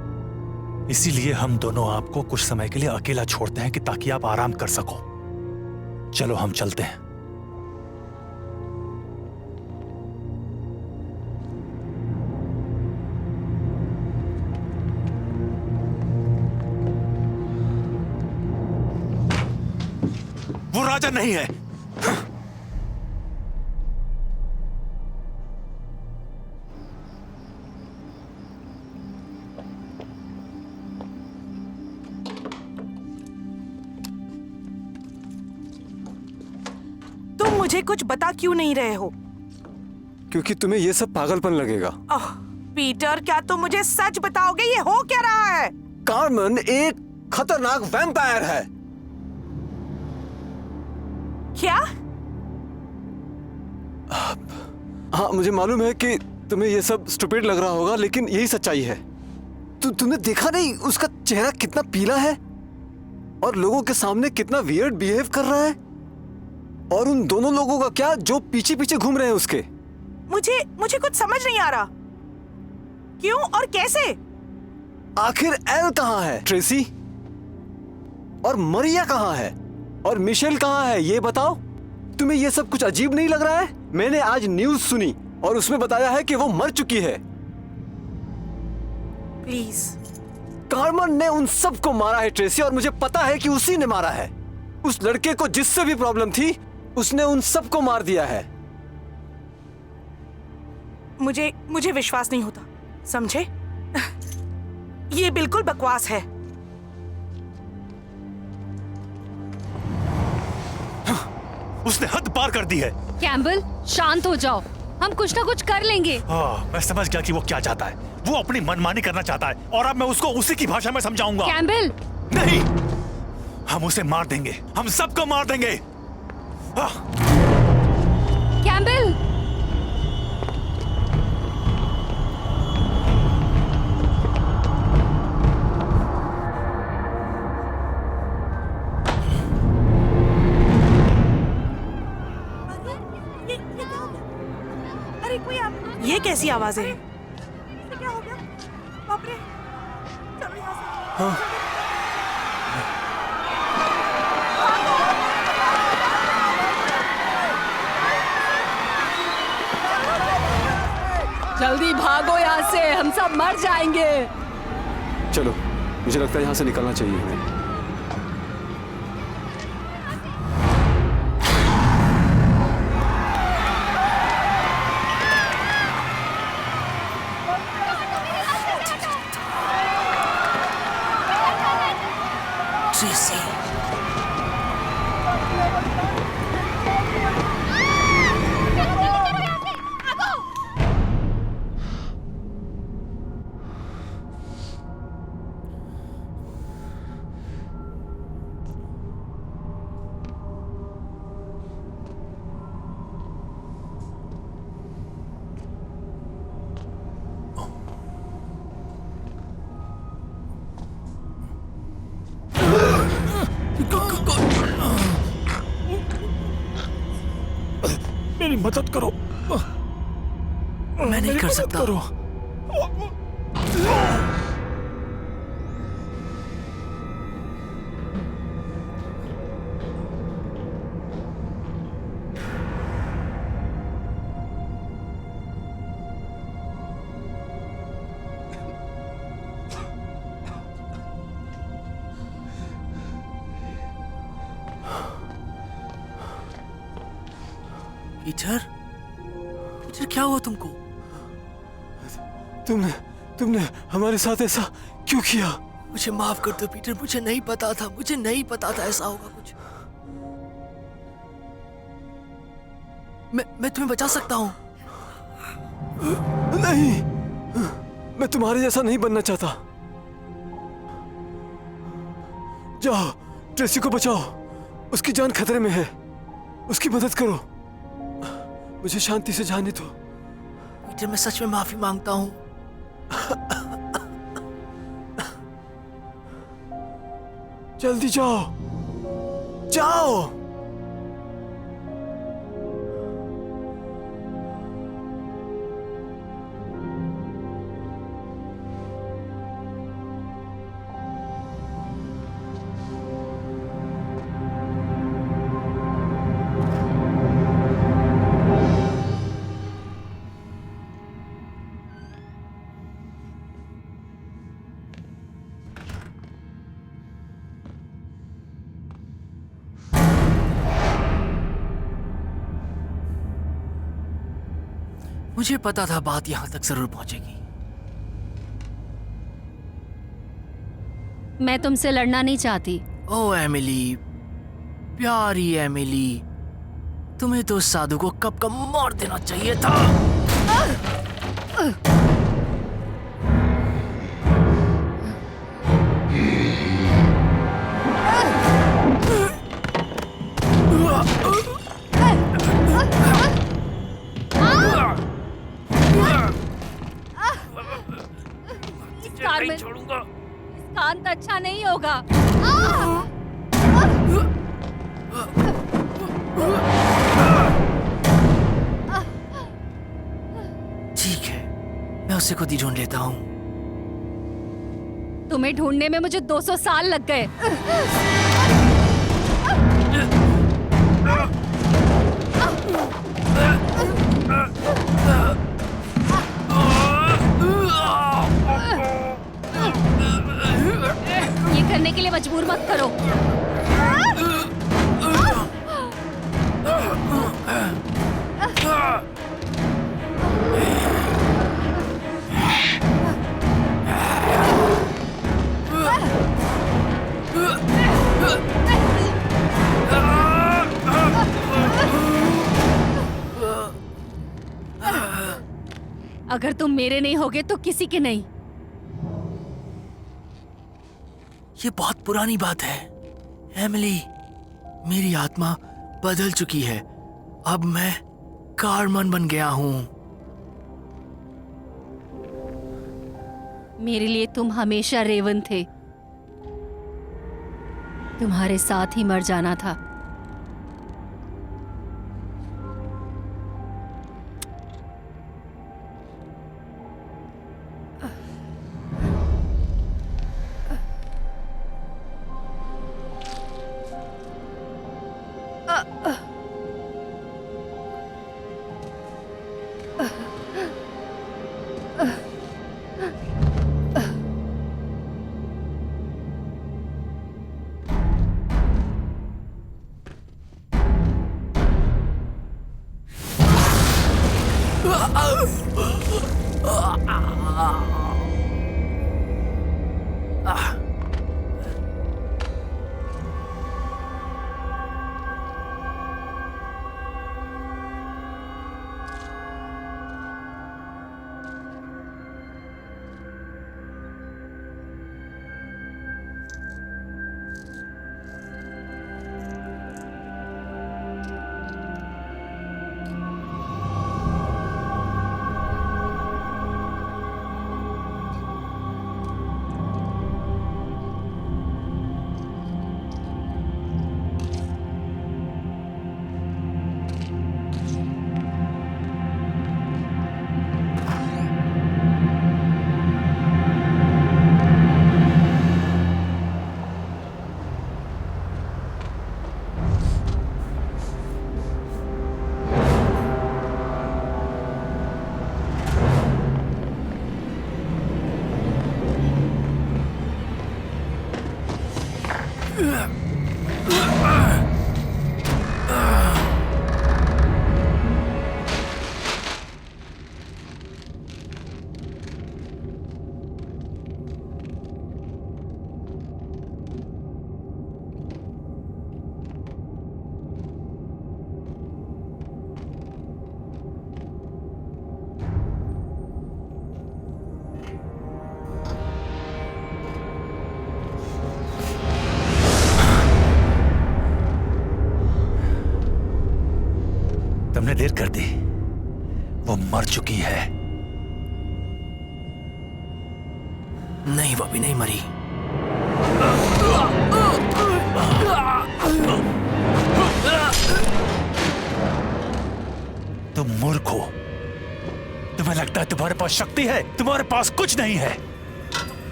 इसीलिए हम दोनों आपको कुछ समय के लिए अकेला छोड़ते हैं कि ताकि आप आराम कर सको। चलो हम चलते हैं। वो राजा नहीं है। तुम मुझे कुछ बता क्यों नहीं रहे हो? क्योंकि तुम्हें ये सब पागलपन लगेगा। ओह, पीटर, क्या तुम मुझे सच बताओगे? ये हो क्या रहा है? कार्मेन एक खतरनाक वैम्पायर है। क्या? हाँ, मुझे मालूम है कि तुम्हें ये सब स्टूपिड लग रहा होगा, लेकिन यही सच्चाई है। तुमने देखा नहीं उसका चेहरा कितना पीला है और लोगों के सामने कितना वियर्ड बिहेव कर रहा है? और उन दोनों लोगों का क्या जो पीछे पीछे घूम रहे हैं उसके। मुझे कुछ समझ नहीं आ रहा। क्यों और कैसे? आखिर एल कहाँ है? ट्रेसी और मरिया कहाँ है? और मिशेल कहाँ है? ये बताओ। तुम्हें ये सब कुछ अजीब नहीं लग रहा है? मैंने आज न्यूज़ सुनी और उसमें बताया है कि वो मर चुकी है। प्लीज। कार्मेन ने उन सबको मारा है ट्रेसी, और मुझे पता है कि उसी ने मारा है। उस लड़के को जिससे भी प्रॉब्लम थी उसने उन सबको मार दिया है। मुझे विश्वास नहीं होता, समझे? ये बिल्कुल बकवास है। उसने हद पार कर दी है। कैम्बल, शांत हो जाओ, हम कुछ ना कुछ कर लेंगे। मैं समझ गया कि वो क्या चाहता है। वो अपनी मनमानी करना चाहता है और अब मैं उसको उसी की भाषा में समझाऊंगा। कैम्बल, नहीं, हम उसे मार देंगे, हम सबको मार देंगे। कैम्बल, अरे कोई ये कैसी आवाजें हैं? क्या हो गया? बाप रे! चलो यहाँ से। जल्दी भागो यहाँ से, हम सब मर जाएंगे। चलो, मुझे लगता है यहाँ से निकलना चाहिए हमें। ट्रेसी, मेरी मदद करो। मैं नहीं कर सकता। पीटर, पीटर क्या हुआ तुमको? तुमने हमारे साथ ऐसा क्यों किया? मुझे माफ कर दो पीटर, मुझे नहीं पता था, मुझे नहीं पता था ऐसा होगा कुछ। मैं तुम्हें बचा सकता हूँ। नहीं, मैं तुम्हारे जैसा नहीं बनना चाहता। जाओ, ट्रेसी को बचाओ, उसकी जान खतरे में है, उसकी मदद करो। मुझे शांति से जाने दो। पीटर, मैं सच में माफी मांगता हूँ। जल्दी जाओ, जाओ। मुझे पता था बात यहां तक जरूर पहुंचेगी। मैं तुमसे लड़ना नहीं चाहती। ओ एमिली, प्यारी एमिली, तुम्हें तो उस साधु को कब का मार देना चाहिए था। कार्मेन, छोड़ूंगा। इसका अंत अच्छा नहीं होगा। ठीक है, मैं उसे खुद ही ढूंढ लेता हूँ। तुम्हें ढूंढने में मुझे 200 साल लग गए। ये करने के लिए मजबूर मत करो। अगर तुम मेरे नहीं होगे तो किसी के नहीं। ये बहुत पुरानी बात है एमिली, मेरी आत्मा बदल चुकी है। अब मैं कार्मन बन गया हूँ। मेरे लिए तुम हमेशा रेवन थे। तुम्हारे साथ ही मर जाना था। तुमने देर कर दी। वो मर चुकी है। नहीं, वो भी नहीं मरी। तुम मूर्ख हो। तुम्हें लगता है तुम्हारे पास शक्ति है, तुम्हारे पास कुछ नहीं है।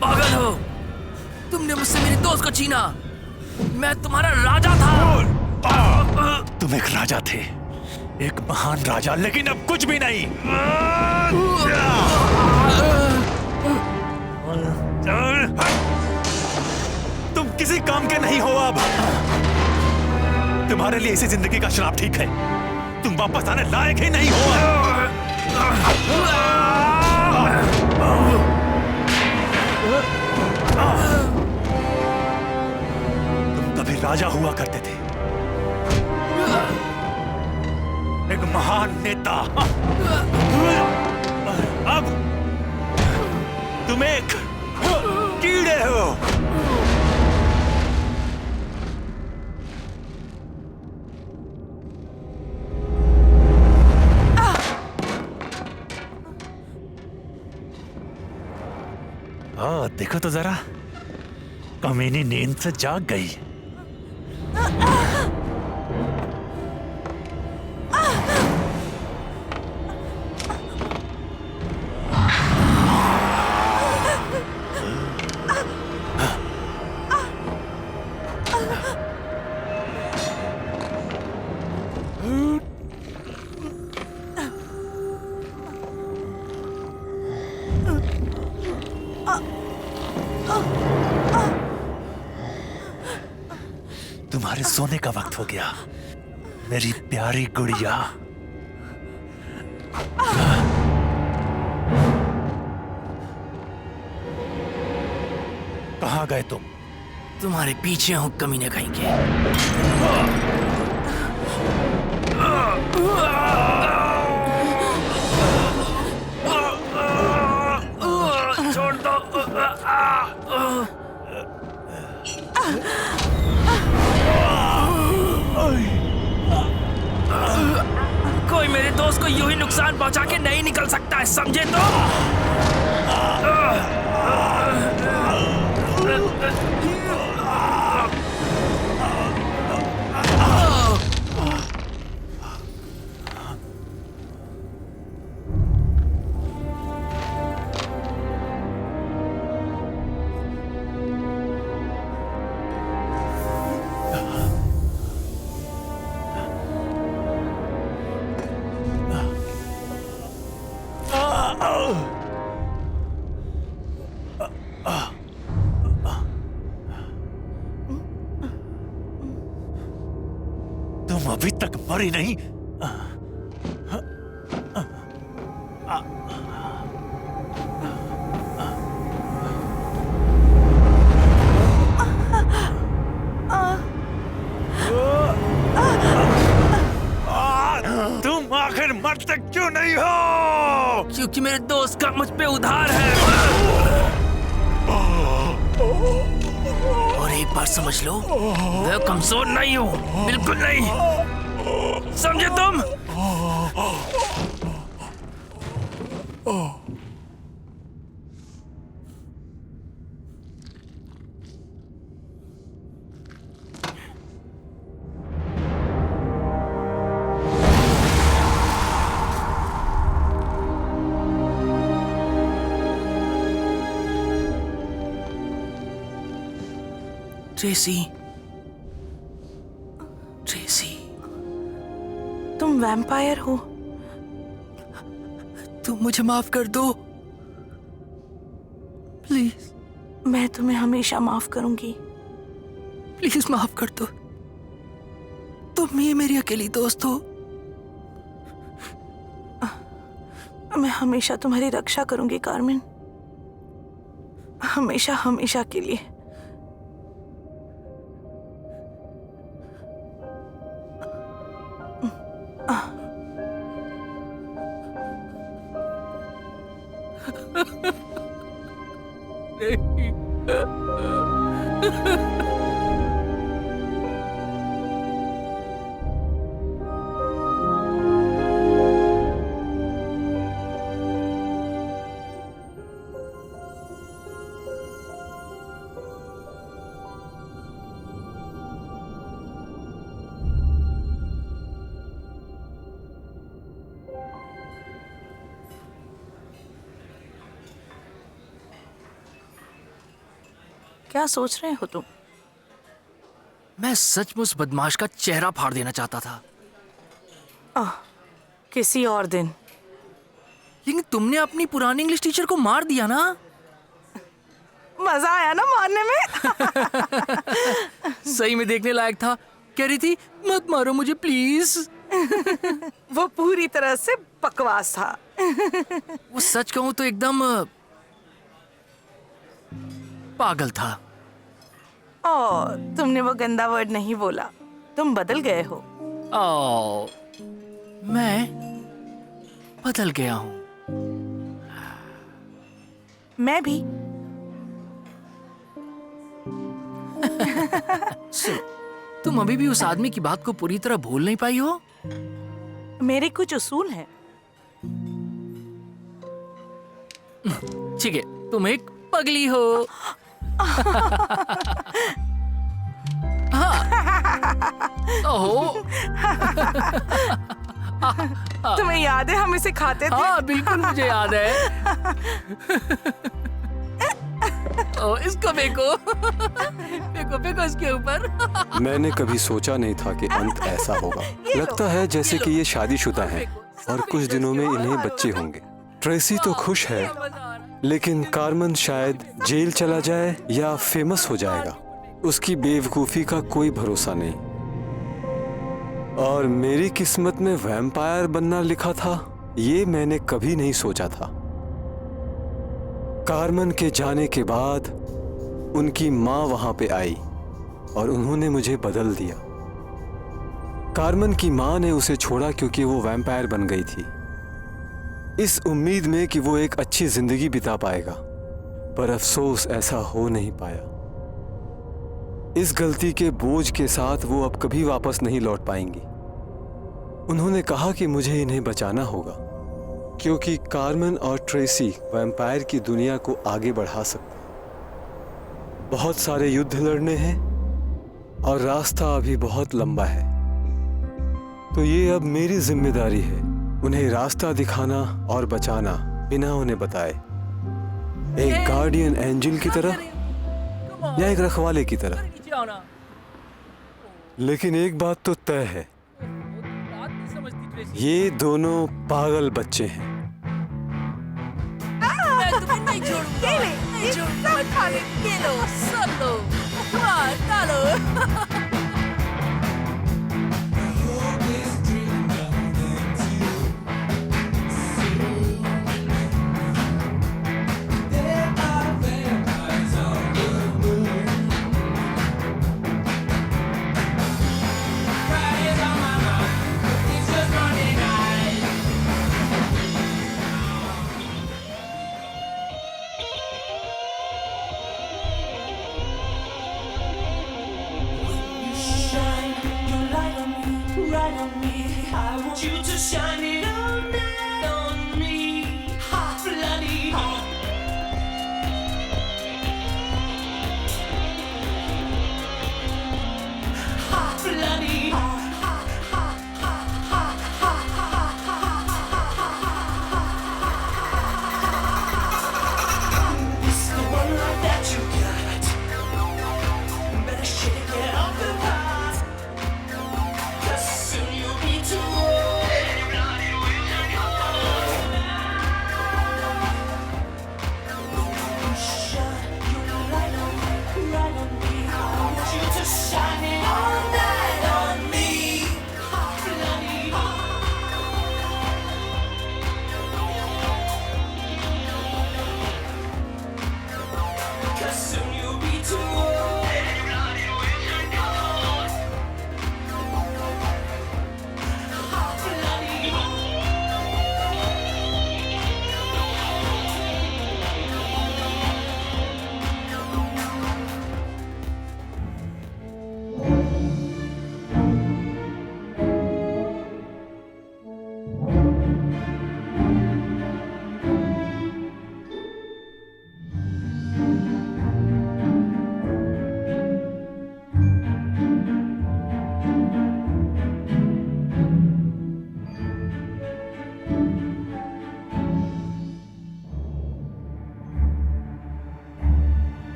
पागल हो, तुमने मुझसे मेरे दोस्त को छीना। मैं तुम्हारा राजा था। तुम एक राजा थे, एक महान राजा, लेकिन अब कुछ भी नहीं। तुम किसी काम के नहीं हो अब। तुम्हारे लिए इसी जिंदगी का श्राप ठीक है। तुम वापस आने लायक ही नहीं हो। तुम कभी राजा हुआ करते थे, एक महान नेता। अब तुम एक कीड़े हो। देखो तो जरा, कमीनी नींद से जाग गई। तुम्हारे सोने का वक्त हो गया, मेरी प्यारी गुड़िया। कहाँ गए तुम? तुम्हारे पीछे हूं कमीने कहीं के। छोड़ दो। कोई मेरे दोस्त को यूं ही नुकसान पहुंचा के नहीं निकल सकता है, समझे तो? तुम अभी तक मरी नहीं। तुम आखिर मरते क्यों नहीं हो? क्योंकि मेरे दोस्त का मुझ पे उधार है। और एक बार समझ लो, मैं कमजोर नहीं हूं, बिल्कुल नहीं, समझे तुम? ट्रेसी, ट्रेसी, तुम वैम्पायर हो? तुम मुझे माफ कर दो, प्लीज। मैं तुम्हें हमेशा माफ करूंगी। प्लीज माफ कर दो। तुम ही मेरी अकेली दोस्त हो। मैं हमेशा तुम्हारी रक्षा करूंगी कार्मेन, हमेशा हमेशा के लिए। क्या सोच रहे हो तुम? मैं सचमुच बदमाश का चेहरा फाड़ देना चाहता था, किसी और दिन। लेकिन तुमने अपनी पुरानी इंग्लिश टीचर को मार दिया ना। मजा आया ना मारने में? सही में देखने लायक था। कह रही थी मत मारो मुझे प्लीज। वो पूरी तरह से बकवास था। वो सच कहूं तो एकदम पागल था। और तुमने वो गंदा वर्ड नहीं बोला, तुम बदल गए हो। ओ, मैं बदल गया हूं। मैं भी। तुम अभी भी उस आदमी की बात को पूरी तरह भूल नहीं पाई हो? मेरे कुछ उसूल हैं। ठीक है, तुम एक पगली हो। हाँ। ओहो। तुम्हें याद है हम इसे खाते थे? हाँ बिल्कुल मुझे याद है। ओ, इसको फेंको। फेंको फेंको इसके ऊपर। मैंने कभी सोचा नहीं था कि अंत ऐसा होगा। लगता है जैसे कि ये शादीशुदा हैं और कुछ दिनों में इन्हें बच्चे होंगे। ट्रेसी तो खुश है, लेकिन कार्मन शायद जेल चला जाए या फेमस हो जाएगा। उसकी बेवकूफ़ी का कोई भरोसा नहीं। और मेरी किस्मत में वैम्पायर बनना लिखा था, ये मैंने कभी नहीं सोचा था। कार्मन के जाने के बाद उनकी माँ वहां पे आई और उन्होंने मुझे बदल दिया। कार्मन की माँ ने उसे छोड़ा क्योंकि वो वैम्पायर बन गई थी, इस उम्मीद में कि वो एक अच्छी जिंदगी बिता पाएगा। पर अफसोस ऐसा हो नहीं पाया। इस गलती के बोझ के साथ वो अब कभी वापस नहीं लौट पाएंगी। उन्होंने कहा कि मुझे इन्हें बचाना होगा, क्योंकि कार्मन और ट्रेसी वैम्पायर की दुनिया को आगे बढ़ा सकते हैं। बहुत सारे युद्ध लड़ने हैं और रास्ता अभी बहुत लंबा है। तो ये अब मेरी जिम्मेदारी है उन्हें रास्ता दिखाना और बचाना बिना उन्हें बताए। एक गार्डियन एंजल की तरह या एक रखवाले की तरह। लेकिन एक बात तो तय है, ये दोनों पागल बच्चे हैं। ये ले, ये सब खा ले। Shine your light on me, right on me. I want you to shine it